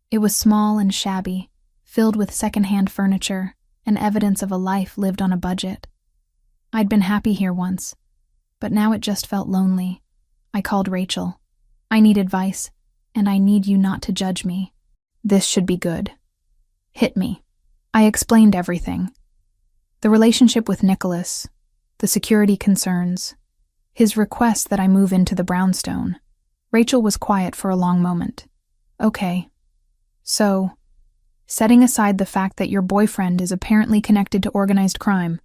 It was small and shabby, filled with secondhand furniture and evidence of a life lived on a budget. I'd been happy here once, but now it just felt lonely. I called Rachel. I need advice, and I need you not to judge me. This should be good. Hit me. I explained everything. The relationship with Nicholas, the security concerns, his request that I move into the brownstone. Rachel was quiet for a long moment. Okay. So, setting aside the fact that your boyfriend is apparently connected to organized crime,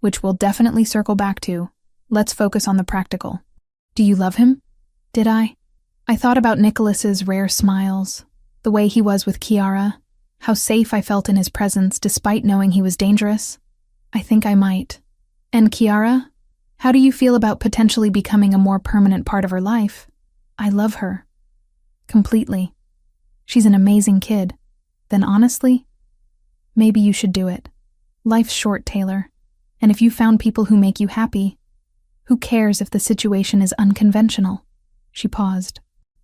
which we'll definitely circle back to. Let's focus on the practical. Do you love him? Did I? I thought about Nicholas's rare smiles, the way he was with Kiara, how safe I felt in his presence despite knowing he was dangerous. I think I might. And Kiara? How do you feel about potentially becoming a more permanent part of her life? I love her. Completely. She's an amazing kid. Then honestly, maybe you should do it. Life's short, Taylor. And if you found people who make you happy, who cares if the situation is unconventional? She paused.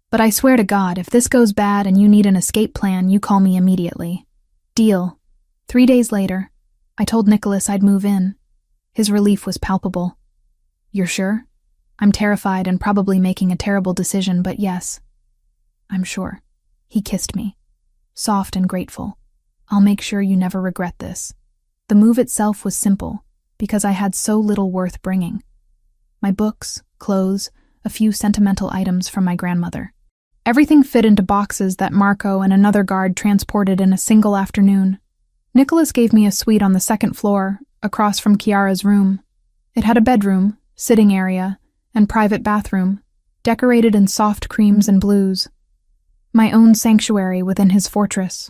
But I swear to God, if this goes bad and you need an escape plan, you call me immediately. Deal. 3 days later, I told Nicholas I'd move in. His relief was palpable. You're sure? I'm terrified and probably making a terrible decision, but yes, I'm sure. He kissed me, soft and grateful. I'll make sure you never regret this. The move itself was simple, because I had so little worth bringing. My books, clothes, a few sentimental items from my grandmother. Everything fit into boxes that Marco and another guard transported in a single afternoon. Nicholas gave me a suite on the second floor, across from Kiara's room. It had a bedroom, sitting area, and private bathroom, decorated in soft creams and blues. My own sanctuary within his fortress.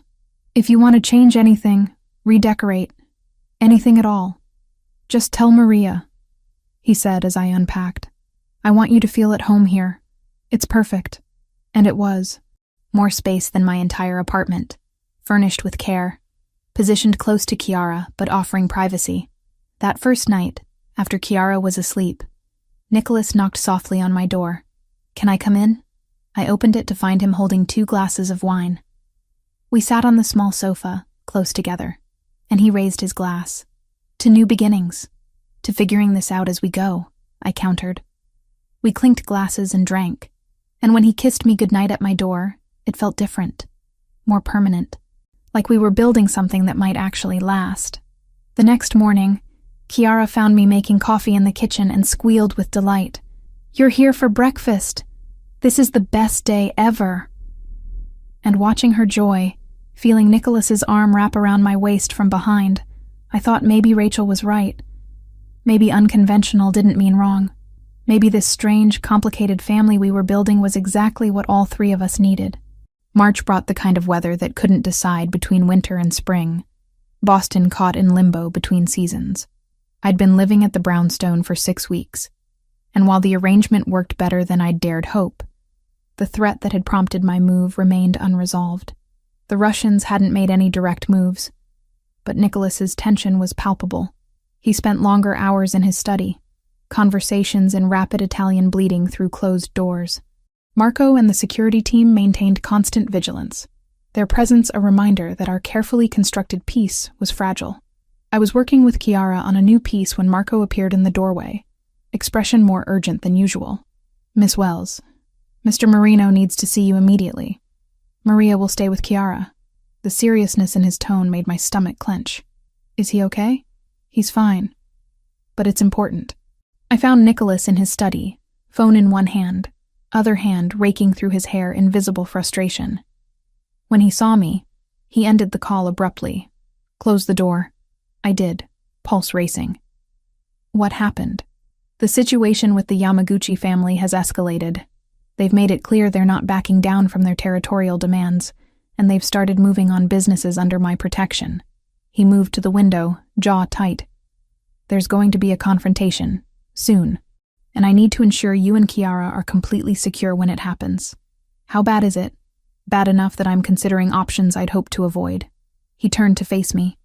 If you want to change anything, redecorate, anything at all, just tell Maria, he said as I unpacked. I want you to feel at home here. It's perfect. And it was. More space than my entire apartment, furnished with care, positioned close to Kiara but offering privacy. That first night, after Kiara was asleep, Nicholas knocked softly on my door. Can I come in? I opened it to find him holding 2 glasses of wine. We sat on the small sofa, close together, and he raised his glass. To new beginnings. To figuring this out as we go, I countered. We clinked glasses and drank, and when he kissed me goodnight at my door, it felt different, more permanent, like we were building something that might actually last. The next morning, Kiara found me making coffee in the kitchen and squealed with delight. You're here for breakfast. This is the best day ever. And watching her joy, feeling Nicholas's arm wrap around my waist from behind, I thought maybe Rachel was right. Maybe unconventional didn't mean wrong. Maybe this strange, complicated family we were building was exactly what all 3 of us needed. March brought the kind of weather that couldn't decide between winter and spring. Boston caught in limbo between seasons. I'd been living at the brownstone for 6 weeks, and while the arrangement worked better than I'd dared hope, the threat that had prompted my move remained unresolved. The Russians hadn't made any direct moves, but Nicholas's tension was palpable. He spent longer hours in his study, conversations in rapid Italian bleeding through closed doors. Marco and the security team maintained constant vigilance, their presence a reminder that our carefully constructed peace was fragile. I was working with Kiara on a new piece when Marco appeared in the doorway, expression more urgent than usual. Miss Wells, Mr. Marino needs to see you immediately. Maria will stay with Kiara. The seriousness in his tone made my stomach clench. Is he okay? He's fine. But it's important. I found Nicholas in his study, phone in one hand, other hand raking through his hair in visible frustration. When he saw me, he ended the call abruptly. Close the door. I did, pulse racing. What happened? The situation with the Yamaguchi family has escalated. They've made it clear they're not backing down from their territorial demands, and they've started moving on businesses under my protection. He moved to the window, jaw tight. There's going to be a confrontation, soon, and I need to ensure you and Kiara are completely secure when it happens. How bad is it? Bad enough that I'm considering options I'd hoped to avoid. He turned to face me.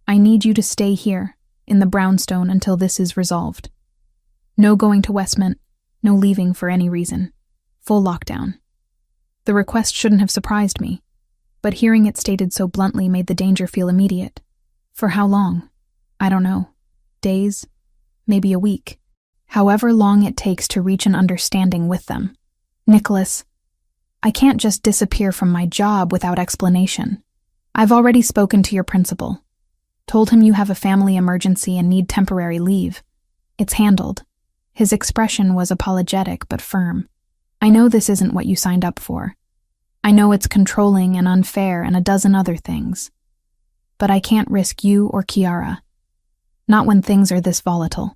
I need you to stay here, in the brownstone, until this is resolved. No going to Westmont, no leaving for any reason. Full lockdown. The request shouldn't have surprised me, but hearing it stated so bluntly made the danger feel immediate. For how long? I don't know. Days? Maybe a week. However long it takes to reach an understanding with them. Nicholas, I can't just disappear from my job without explanation. I've already spoken to your principal. Told him you have a family emergency and need temporary leave. It's handled. His expression was apologetic but firm. I know this isn't what you signed up for. I know it's controlling and unfair and a dozen other things. But I can't risk you or Kiara. Not when things are this volatile.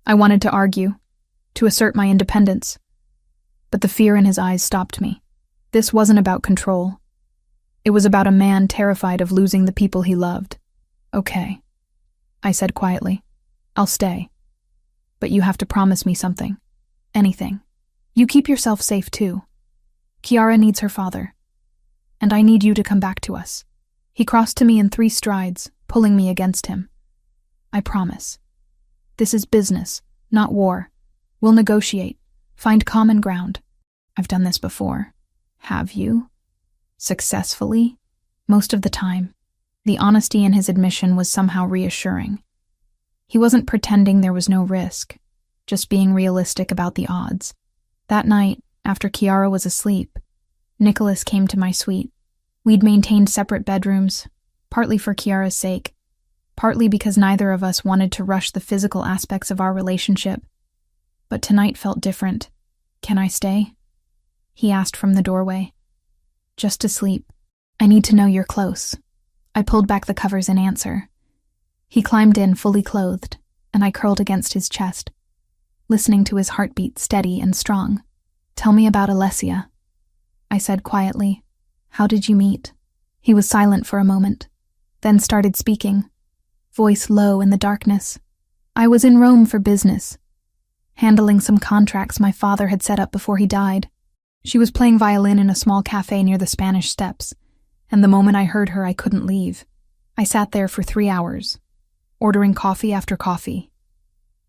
I wanted to argue, to assert my independence. But the fear in his eyes stopped me. This wasn't about control. It was about a man terrified of losing the people he loved. Okay, I said quietly. I'll stay. But you have to promise me something. Anything. You keep yourself safe too. Kiara needs her father. And I need you to come back to us. He crossed to me in 3 strides, pulling me against him. I promise. This is business, not war. We'll negotiate, find common ground. I've done this before. Have you? Successfully? Most of the time. The honesty in his admission was somehow reassuring. He wasn't pretending there was no risk, just being realistic about the odds. That night, after Kiara was asleep, Nicholas came to my suite. We'd maintained separate bedrooms, partly for Kiara's sake, partly because neither of us wanted to rush the physical aspects of our relationship. But tonight felt different. Can I stay? He asked from the doorway. Just to sleep. I need to know you're close. I pulled back the covers in answer. He climbed in fully clothed, and I curled against his chest, listening to his heartbeat steady and strong. Tell me about Alessia, I said quietly. How did you meet? He was silent for a moment, then started speaking, voice low in the darkness. I was in Rome for business, handling some contracts my father had set up before he died. She was playing violin in a small cafe near the Spanish Steps, and the moment I heard her, I couldn't leave. I sat there for 3 hours, ordering coffee after coffee,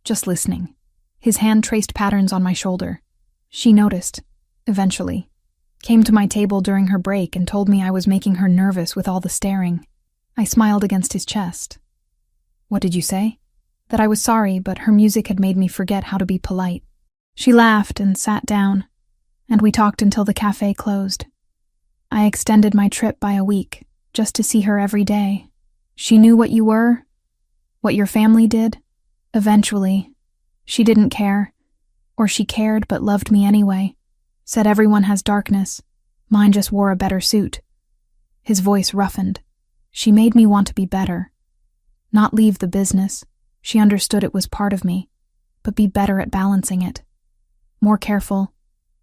just listening. His hand traced patterns on my shoulder. She noticed, eventually, came to my table during her break and told me I was making her nervous with all the staring. I smiled against his chest. What did you say? That I was sorry, but her music had made me forget how to be polite. She laughed and sat down, and we talked until the cafe closed. I extended my trip by a week, just to see her every day. She knew what you were, what your family did. Eventually, she didn't care, or she cared but loved me anyway. Said everyone has darkness. Mine just wore a better suit. His voice roughened. She made me want to be better. Not leave the business. She understood it was part of me, but be better at balancing it. More careful,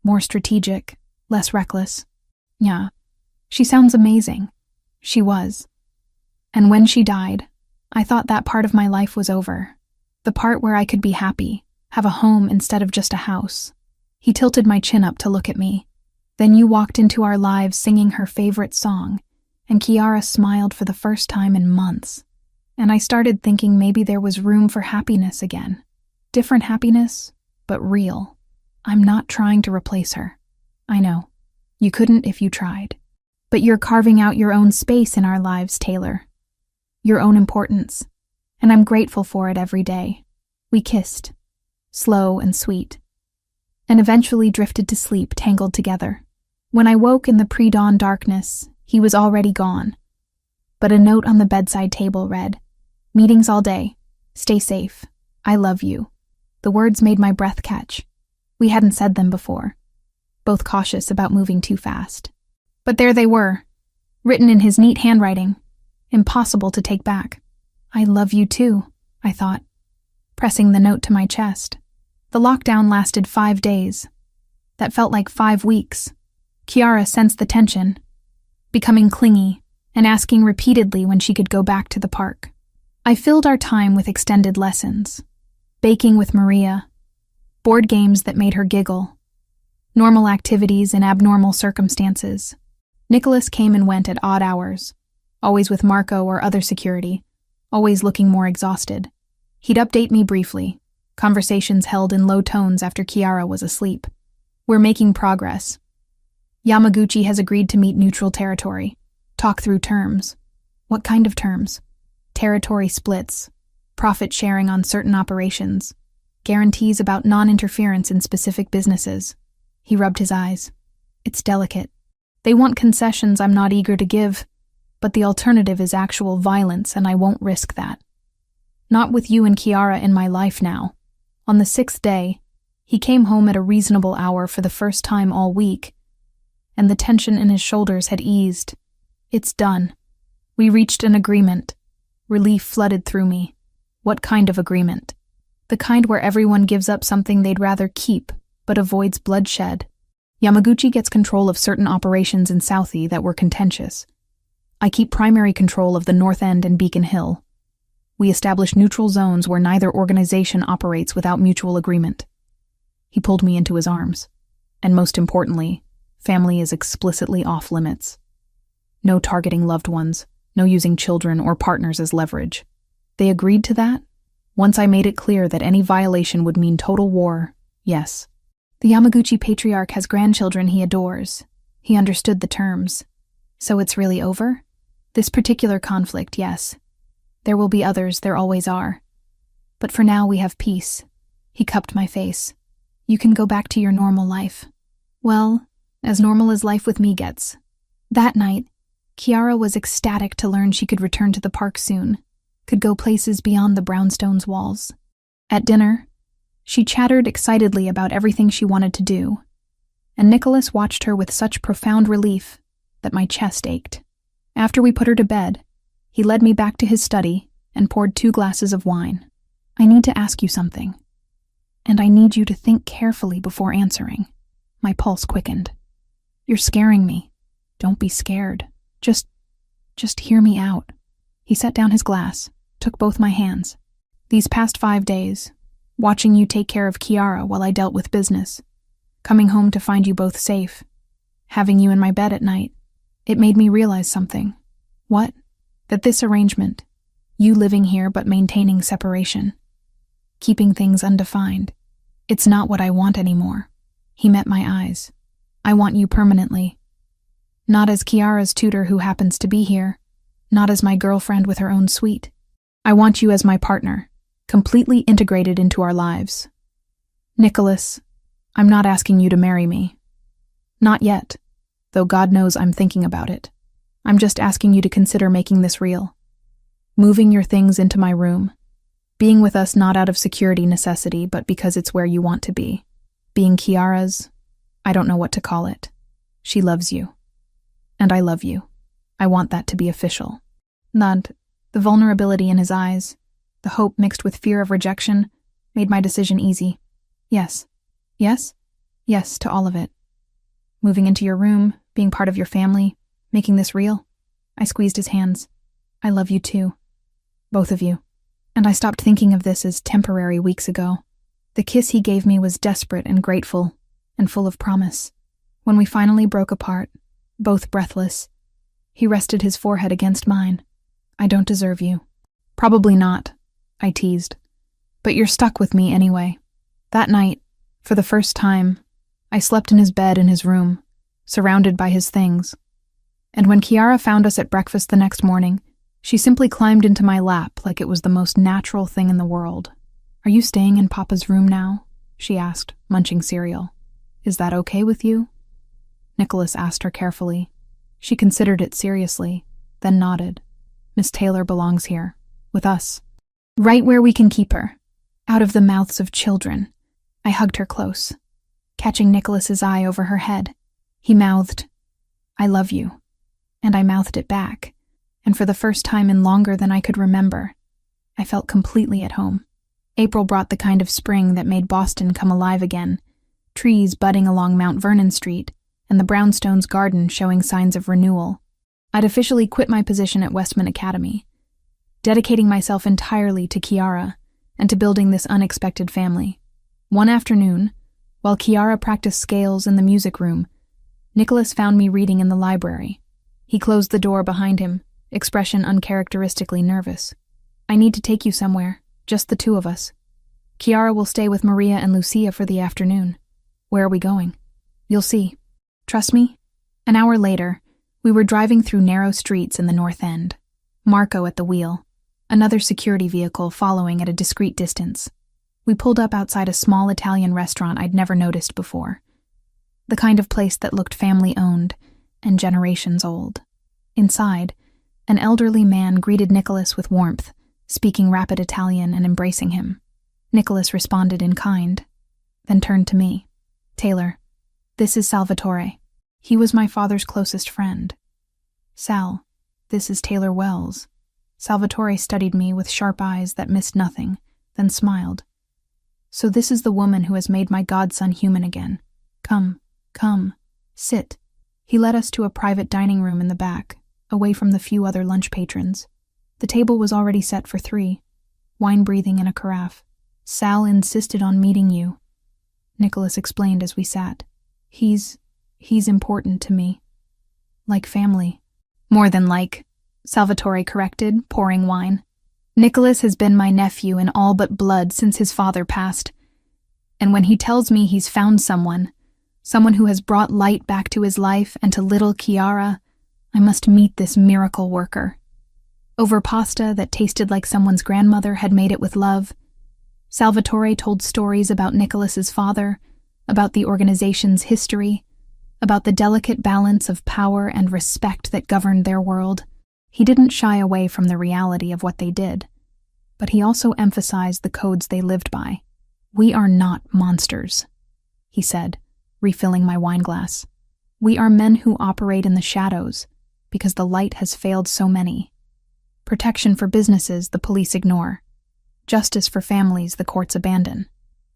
more strategic, less reckless. Yeah, she sounds amazing. She was. And when she died, I thought that part of my life was over. The part where I could be happy, have a home instead of just a house. He tilted my chin up to look at me. Then you walked into our lives singing her favorite song, and Kiara smiled for the first time in months. And I started thinking maybe there was room for happiness again. Different happiness, but real. I'm not trying to replace her. I know. You couldn't if you tried. But you're carving out your own space in our lives, Taylor. Your own importance. And I'm grateful for it every day. We kissed, slow and sweet, and eventually drifted to sleep tangled together. When I woke in the pre-dawn darkness, he was already gone. But a note on the bedside table read, "Meetings all day. Stay safe. I love you." The words made my breath catch. We hadn't said them before, both cautious about moving too fast. But there they were, written in his neat handwriting, impossible to take back. I love you too, I thought, pressing the note to my chest. The lockdown lasted 5 days. That felt like 5 weeks. Kiara sensed the tension, becoming clingy and asking repeatedly when she could go back to the park. I filled our time with extended lessons, baking with Maria, board games that made her giggle, normal activities in abnormal circumstances. Nicholas came and went at odd hours, always with Marco or other security, always looking more exhausted. He'd update me briefly, conversations held in low tones after Kiara was asleep. We're making progress. Yamaguchi has agreed to meet neutral territory, talk through terms. What kind of terms? Territory splits, profit sharing on certain operations, guarantees about non-interference in specific businesses. He rubbed his eyes. It's delicate. They want concessions I'm not eager to give, but the alternative is actual violence, and I won't risk that. Not with you and Kiara in my life now. On the 6th day, he came home at a reasonable hour for the first time all week, and the tension in his shoulders had eased. It's done. We reached an agreement. Relief flooded through me. What kind of agreement? The kind where everyone gives up something they'd rather keep, but avoids bloodshed. Yamaguchi gets control of certain operations in Southie that were contentious. I keep primary control of the North End and Beacon Hill. We establish neutral zones where neither organization operates without mutual agreement. He pulled me into his arms. And most importantly, family is explicitly off limits. No targeting loved ones, no using children or partners as leverage. They agreed to that? Once I made it clear that any violation would mean total war, yes. The Yamaguchi patriarch has grandchildren he adores. He understood the terms. So it's really over? This particular conflict, yes. There will be others, there always are. But for now we have peace. He cupped my face. You can go back to your normal life. Well, as normal as life with me gets. That night, Kiara was ecstatic to learn she could return to the park soon, could go places beyond the brownstone's walls. At dinner, she chattered excitedly about everything she wanted to do, and Nicholas watched her with such profound relief that my chest ached. After we put her to bed, he led me back to his study and poured 2 glasses of wine. I need to ask you something, and I need you to think carefully before answering. My pulse quickened. You're scaring me. Don't be scared. Just hear me out. He set down his glass, took both my hands. These past 5 days, watching you take care of Kiara while I dealt with business, coming home to find you both safe, having you in my bed at night, it made me realize something. What? That this arrangement, you living here but maintaining separation, keeping things undefined, it's not what I want anymore. He met my eyes. I want you permanently. Not as Kiara's tutor who happens to be here, not as my girlfriend with her own suite. I want you as my partner, completely integrated into our lives. Nicholas, I'm not asking you to marry me. Not yet, though God knows I'm thinking about it. I'm just asking you to consider making this real. Moving your things into my room. Being with us not out of security necessity, but because it's where you want to be. Being Kiara's, I don't know what to call it. She loves you. And I love you. I want that to be official. The vulnerability in his eyes, the hope mixed with fear of rejection, made my decision easy. Yes. Yes? Yes to all of it. Moving into your room, being part of your family, making this real. I squeezed his hands. I love you too. Both of you. And I stopped thinking of this as temporary weeks ago. The kiss he gave me was desperate and grateful, and full of promise. When we finally broke apart, both breathless, he rested his forehead against mine. I don't deserve you. Probably not, I teased. But you're stuck with me anyway. That night, for the first time, I slept in his bed in his room, surrounded by his things. And when Kiara found us at breakfast the next morning, she simply climbed into my lap like it was the most natural thing in the world. Are you staying in Papa's room now? She asked, munching cereal. Is that okay with you? Nicholas asked her carefully. She considered it seriously, then nodded. Miss Taylor belongs here, with us. Right where we can keep her, out of the mouths of children. I hugged her close, catching Nicholas's eye over her head. He mouthed, I love you. And I mouthed it back, and for the first time in longer than I could remember, I felt completely at home. April brought the kind of spring that made Boston come alive again, trees budding along Mount Vernon Street, and the brownstones garden showing signs of renewal. I'd officially quit my position at Westman Academy, dedicating myself entirely to Kiara and to building this unexpected family. One afternoon, while Kiara practiced scales in the music room, Nicholas found me reading in the library. He closed the door behind him, expression uncharacteristically nervous. I need to take you somewhere, just the 2 of us. Kiara will stay with Maria and Lucia for the afternoon. Where are we going? You'll see. Trust me? An hour later, we were driving through narrow streets in the North End. Marco at the wheel, another security vehicle following at a discreet distance. We pulled up outside a small Italian restaurant I'd never noticed before. The kind of place that looked family-owned and generations old. Inside, an elderly man greeted Nicholas with warmth, speaking rapid Italian and embracing him. Nicholas responded in kind, then turned to me. Taylor, this is Salvatore. He was my father's closest friend. Sal, this is Taylor Wells. Salvatore studied me with sharp eyes that missed nothing, then smiled. So this is the woman who has made my godson human again. Come, sit. He led us to a private dining room in the back, away from the few other lunch patrons. The table was already set for 3, wine breathing in a carafe. Sal insisted on meeting you, Nicholas explained as we sat. He's important to me. Like family. More than like, Salvatore corrected, pouring wine. Nicholas has been my nephew in all but blood since his father passed. And when he tells me he's found someone who has brought light back to his life and to little Chiara, I must meet this miracle worker. Over pasta that tasted like someone's grandmother had made it with love, Salvatore told stories about Nicholas's father, about the organization's history, about the delicate balance of power and respect that governed their world. He didn't shy away from the reality of what they did, but he also emphasized the codes they lived by. We are not monsters, he said, refilling my wine glass. We are men who operate in the shadows because the light has failed so many. Protection for businesses the police ignore. Justice for families the courts abandon.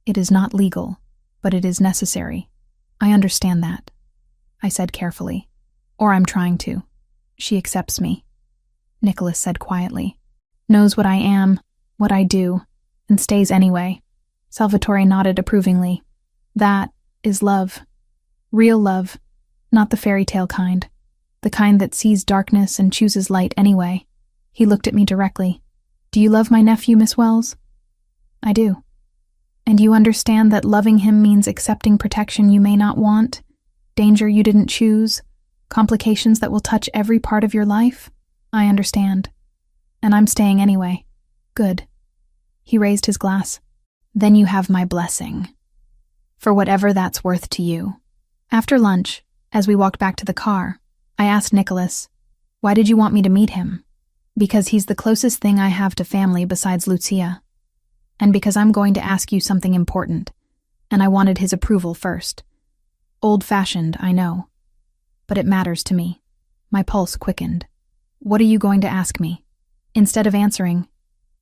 It is not legal, but it is necessary. I understand that, I said carefully. Or I'm trying to. She accepts me, Nicholas said quietly. Knows what I am, what I do, and stays anyway. Salvatore nodded approvingly. That is love. Real love, not the fairy tale kind. The kind that sees darkness and chooses light anyway. He looked at me directly. Do you love my nephew, Miss Wells? I do. And you understand that loving him means accepting protection you may not want, danger you didn't choose, complications that will touch every part of your life? I understand. And I'm staying anyway. Good. He raised his glass. Then you have my blessing. For whatever that's worth to you. After lunch, as we walked back to the car, I asked Nicholas, why did you want me to meet him? Because he's the closest thing I have to family besides Lucia. And because I'm going to ask you something important, and I wanted his approval first. Old-fashioned, I know. But it matters to me. My pulse quickened. What are you going to ask me? Instead of answering,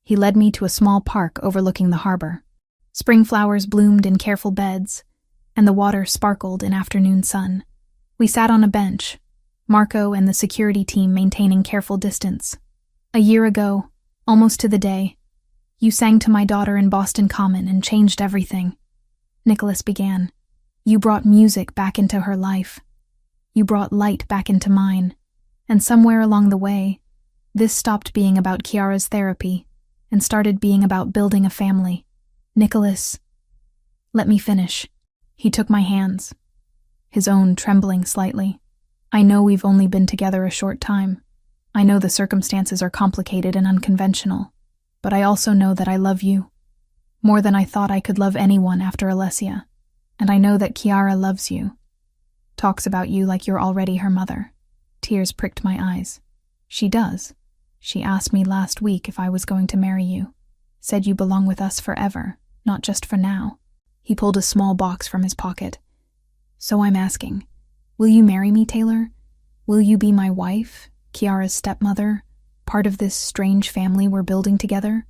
he led me to a small park overlooking the harbor. Spring flowers bloomed in careful beds, and the water sparkled in afternoon sun. We sat on a bench, Marco and the security team maintaining careful distance. A year ago, almost to the day, you sang to my daughter in Boston Common and changed everything. Nicholas began. You brought music back into her life. You brought light back into mine. And somewhere along the way, this stopped being about Chiara's therapy and started being about building a family. Nicholas, let me finish. He took my hands, his own trembling slightly. I know we've only been together a short time. I know the circumstances are complicated and unconventional, but I also know that I love you, more than I thought I could love anyone after Alessia, and I know that Chiara loves you, talks about you like you're already her mother. Tears pricked my eyes. She does. She asked me last week if I was going to marry you, said you belong with us forever, not just for now. He pulled a small box from his pocket. So I'm asking, will you marry me, Taylor? Will you be my wife? Chiara's stepmother, part of this strange family we're building together?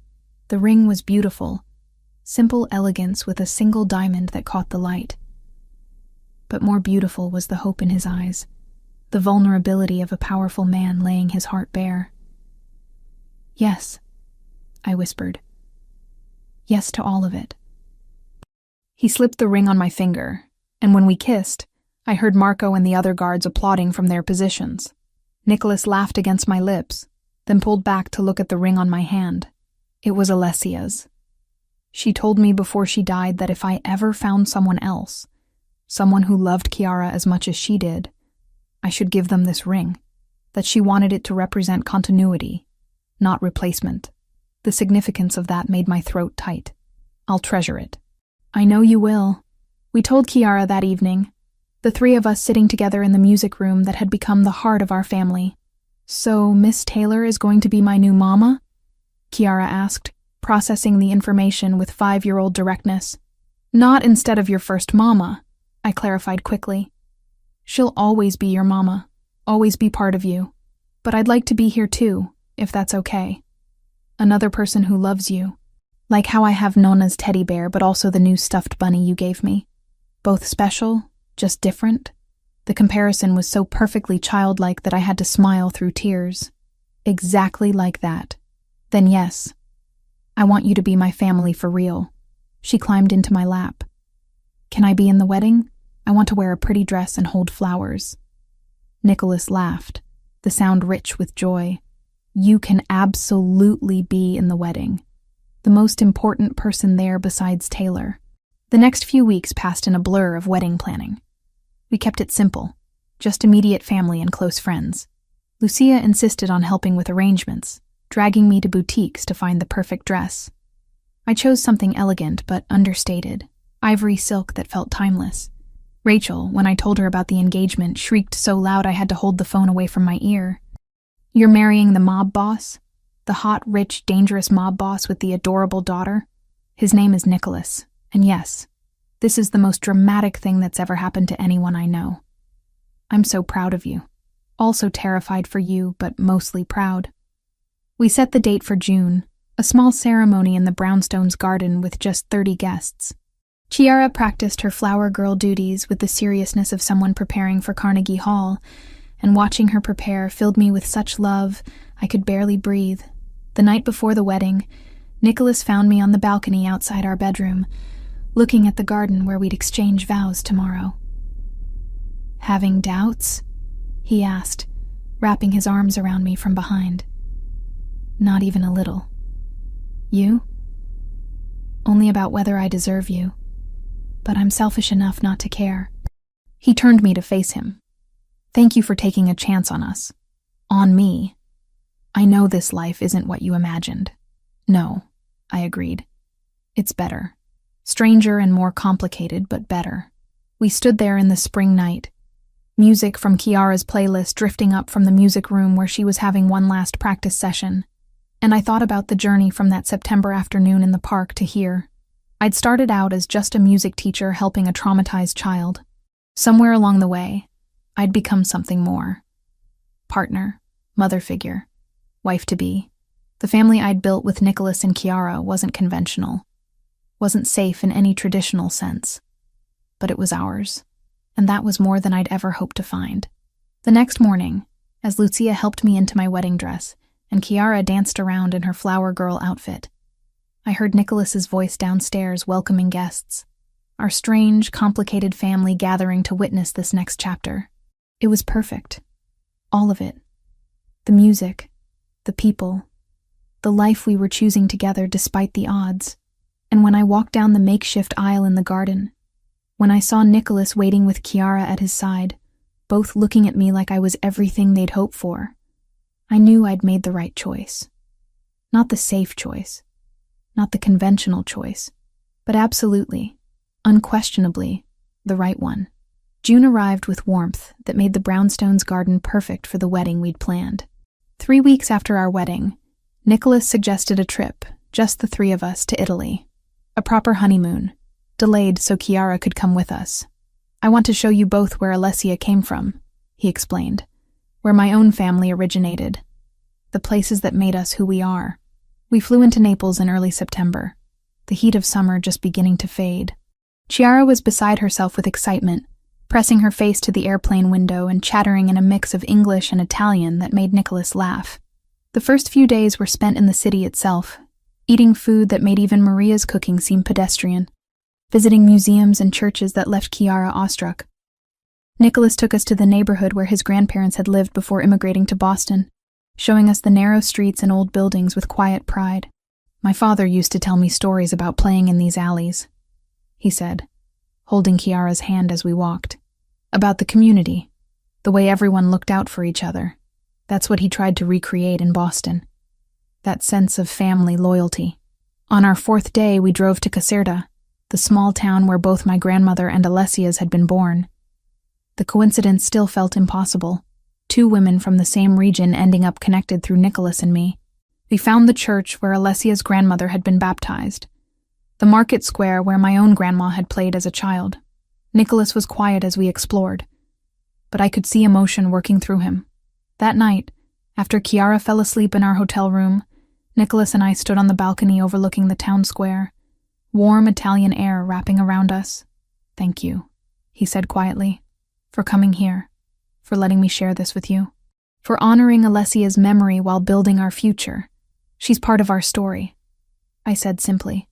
The ring was beautiful, simple elegance with a single diamond that caught the light. But more beautiful was the hope in his eyes, the vulnerability of a powerful man laying his heart bare. Yes, I whispered. Yes to all of it. He slipped the ring on my finger, and when we kissed, I heard Marco and the other guards applauding from their positions. Nicholas laughed against my lips, then pulled back to look at the ring on my hand. It was Alessia's. She told me before she died that if I ever found someone else, someone who loved Chiara as much as she did, I should give them this ring, that she wanted it to represent continuity, not replacement. The significance of that made my throat tight. I'll treasure it. I know you will. We told Chiara that evening, the 3 of us sitting together in the music room that had become the heart of our family. So Miss Taylor is going to be my new mama? Chiara asked, processing the information with 5-year-old directness. Not instead of your first mama, I clarified quickly. She'll always be your mama, always be part of you. But I'd like to be here too, if that's okay. Another person who loves you. Like how I have Nona's teddy bear, but also the new stuffed bunny you gave me. Both special, just different. The comparison was so perfectly childlike that I had to smile through tears. Exactly like that. Then yes, I want you to be my family for real. She climbed into my lap. Can I be in the wedding? I want to wear a pretty dress and hold flowers. Nicholas laughed, the sound rich with joy. You can absolutely be in the wedding. The most important person there besides Taylor. The next few weeks passed in a blur of wedding planning. We kept it simple, just immediate family and close friends. Lucia insisted on helping with arrangements, dragging me to boutiques to find the perfect dress. I chose something elegant but understated, ivory silk that felt timeless. Rachel, when I told her about the engagement, shrieked so loud I had to hold the phone away from my ear. You're marrying the mob boss? The hot, rich, dangerous mob boss with the adorable daughter? His name is Nicholas, and yes, this is the most dramatic thing that's ever happened to anyone I know. I'm so proud of you. Also terrified for you, but mostly proud. We set the date for June, a small ceremony in the Brownstones' garden with just 30 guests. Chiara practiced her flower girl duties with the seriousness of someone preparing for Carnegie Hall, and watching her prepare filled me with such love I could barely breathe. The night before the wedding, Nicholas found me on the balcony outside our bedroom, looking at the garden where we'd exchange vows tomorrow. Having doubts? He asked, wrapping his arms around me from behind. Not even a little. You? Only about whether I deserve you. But I'm selfish enough not to care. He turned me to face him. Thank you for taking a chance on us. On me. I know this life isn't what you imagined. No, I agreed. It's better. Stranger and more complicated, but better. We stood there in the spring night. Music from Chiara's playlist drifting up from the music room where she was having one last practice session. And I thought about the journey from that September afternoon in the park to here. I'd started out as just a music teacher helping a traumatized child. Somewhere along the way, I'd become something more. Partner, mother figure, wife-to-be. The family I'd built with Nicholas and Chiara wasn't conventional, wasn't safe in any traditional sense. But it was ours, and that was more than I'd ever hoped to find. The next morning, as Lucia helped me into my wedding dress, and Chiara danced around in her flower girl outfit, I heard Nicholas's voice downstairs welcoming guests, our strange, complicated family gathering to witness this next chapter. It was perfect. All of it. The music, the people, the life we were choosing together despite the odds. And when I walked down the makeshift aisle in the garden, when I saw Nicholas waiting with Chiara at his side, both looking at me like I was everything they'd hoped for, I knew I'd made the right choice. Not the safe choice. Not the conventional choice, but absolutely, unquestionably, the right one. June arrived with warmth that made the Brownstones' garden perfect for the wedding we'd planned. 3 weeks after our wedding, Nicholas suggested a trip, just the three of us, to Italy. A proper honeymoon, delayed so Chiara could come with us. I want to show you both where Alessia came from, he explained, where my own family originated, the places that made us who we are. We flew into Naples in early September, the heat of summer just beginning to fade. Chiara was beside herself with excitement, pressing her face to the airplane window and chattering in a mix of English and Italian that made Nicholas laugh. The first few days were spent in the city itself, eating food that made even Maria's cooking seem pedestrian, visiting museums and churches that left Chiara awestruck. Nicholas took us to the neighborhood where his grandparents had lived before immigrating to Boston, showing us the narrow streets and old buildings with quiet pride. My father used to tell me stories about playing in these alleys, he said, holding Chiara's hand as we walked. About the community, the way everyone looked out for each other. That's what he tried to recreate in Boston. That sense of family loyalty. On our 4th day, we drove to Caserta, the small town where both my grandmother and Alessia's had been born. The coincidence still felt impossible. 2 women from the same region ending up connected through Nicholas and me. We found the church where Alessia's grandmother had been baptized, the market square where my own grandma had played as a child. Nicholas was quiet as we explored, but I could see emotion working through him. That night, After Chiara fell asleep in our hotel room, Nicholas and I stood on the balcony overlooking the town square, warm Italian air wrapping around us. "Thank you," he said quietly, "for coming here, for letting me share this with you, for honoring Alessia's memory while building our future. She's part of our story," I said simply,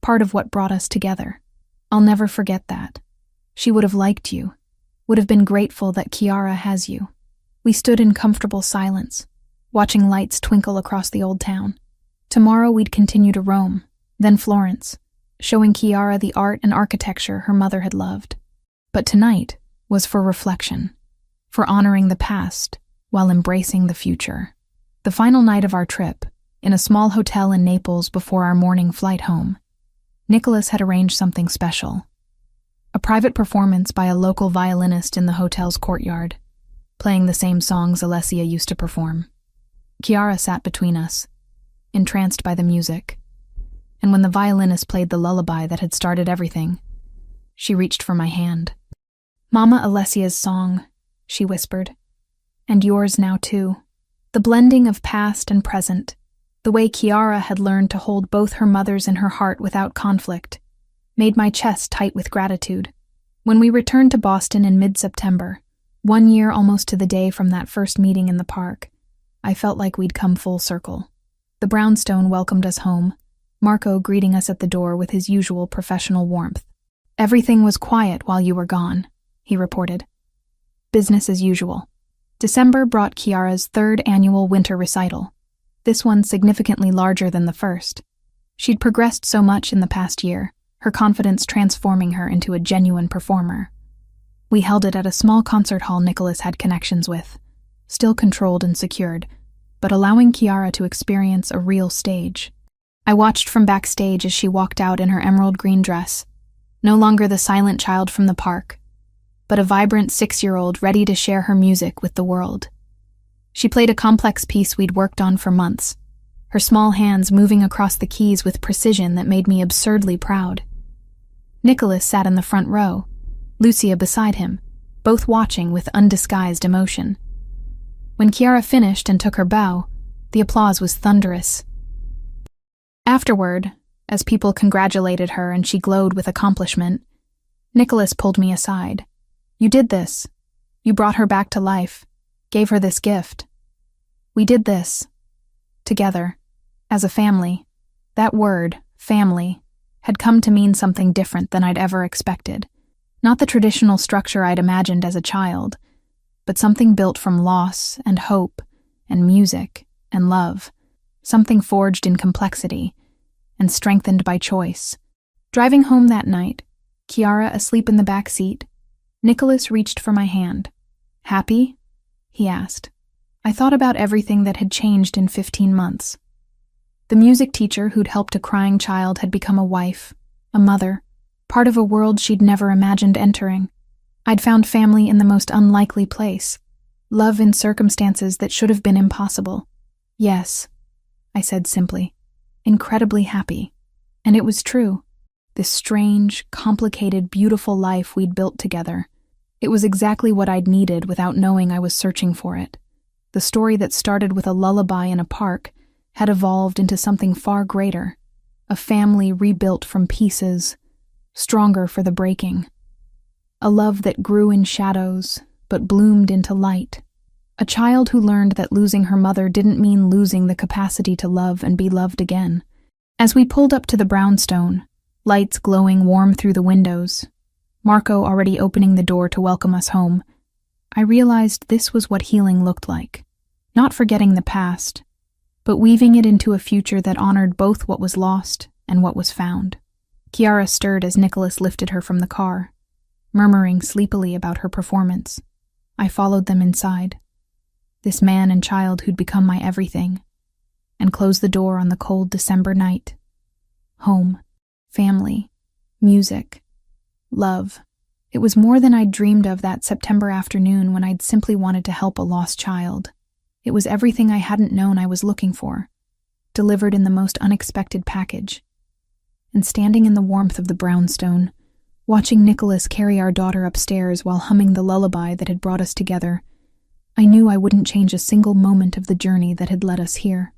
"part of what brought us together. I'll never forget that. She would have liked you, would have been grateful that Chiara has you." We stood in comfortable silence, watching lights twinkle across the old town. Tomorrow we'd continue to Rome, then Florence, showing Chiara the art and architecture her mother had loved. But tonight was for reflection, for honoring the past while embracing the future. The final night of our trip, in a small hotel in Naples before our morning flight home, Nicholas had arranged something special. A private performance by a local violinist in the hotel's courtyard, playing the same songs Alessia used to perform. Chiara sat between us, entranced by the music, and when the violinist played the lullaby that had started everything, she reached for my hand. "Mama Alessia's song," she whispered, "and yours now too." The blending of past and present, the way Chiara had learned to hold both her mothers in her heart without conflict, made my chest tight with gratitude. When we returned to Boston in mid-September, 1 year almost to the day from that first meeting in the park, I felt like we'd come full circle. The brownstone welcomed us home, Marco greeting us at the door with his usual professional warmth. "Everything was quiet while you were gone," he reported. "Business as usual." December brought Chiara's 3rd annual winter recital, this one significantly larger than the first. She'd progressed so much in the past year, her confidence transforming her into a genuine performer. We held it at a small concert hall Nicholas had connections with, still controlled and secured, but allowing Chiara to experience a real stage. I watched from backstage as she walked out in her emerald green dress, no longer the silent child from the park, but a vibrant 6-year-old ready to share her music with the world. She played a complex piece we'd worked on for months, her small hands moving across the keys with precision that made me absurdly proud. Nicholas sat in the front row, Lucia beside him, both watching with undisguised emotion. When Chiara finished and took her bow, the applause was thunderous. Afterward, as people congratulated her and she glowed with accomplishment, Nicholas pulled me aside. "You did this. You brought her back to life, gave her this gift. We did this. Together. As a family." That word, family, had come to mean something different than I'd ever expected. Not the traditional structure I'd imagined as a child, but something built from loss and hope and music and love, something forged in complexity and strengthened by choice. Driving home that night, Chiara asleep in the back seat, Nicholas reached for my hand. "Happy?" he asked. I thought about everything that had changed in 15 months. The music teacher who'd helped a crying child had become a wife, a mother, part of a world she'd never imagined entering. I'd found family in the most unlikely place, love in circumstances that should have been impossible. "Yes," I said simply, "incredibly happy." And it was true. This strange, complicated, beautiful life we'd built together. It was exactly what I'd needed without knowing I was searching for it. The story that started with a lullaby in a park had evolved into something far greater, a family rebuilt from pieces, stronger for the breaking. A love that grew in shadows, but bloomed into light. A child who learned that losing her mother didn't mean losing the capacity to love and be loved again. As we pulled up to the brownstone, lights glowing warm through the windows, Marco already opening the door to welcome us home, I realized this was what healing looked like. Not forgetting the past, but weaving it into a future that honored both what was lost and what was found. Chiara stirred as Nicholas lifted her from the car, murmuring sleepily about her performance. I followed them inside, this man and child who'd become my everything, and closed the door on the cold December night. Home, family, music, love. It was more than I'd dreamed of that September afternoon when I'd simply wanted to help a lost child. It was everything I hadn't known I was looking for, delivered in the most unexpected package. And standing in the warmth of the brownstone, watching Nicholas carry our daughter upstairs while humming the lullaby that had brought us together, I knew I wouldn't change a single moment of the journey that had led us here.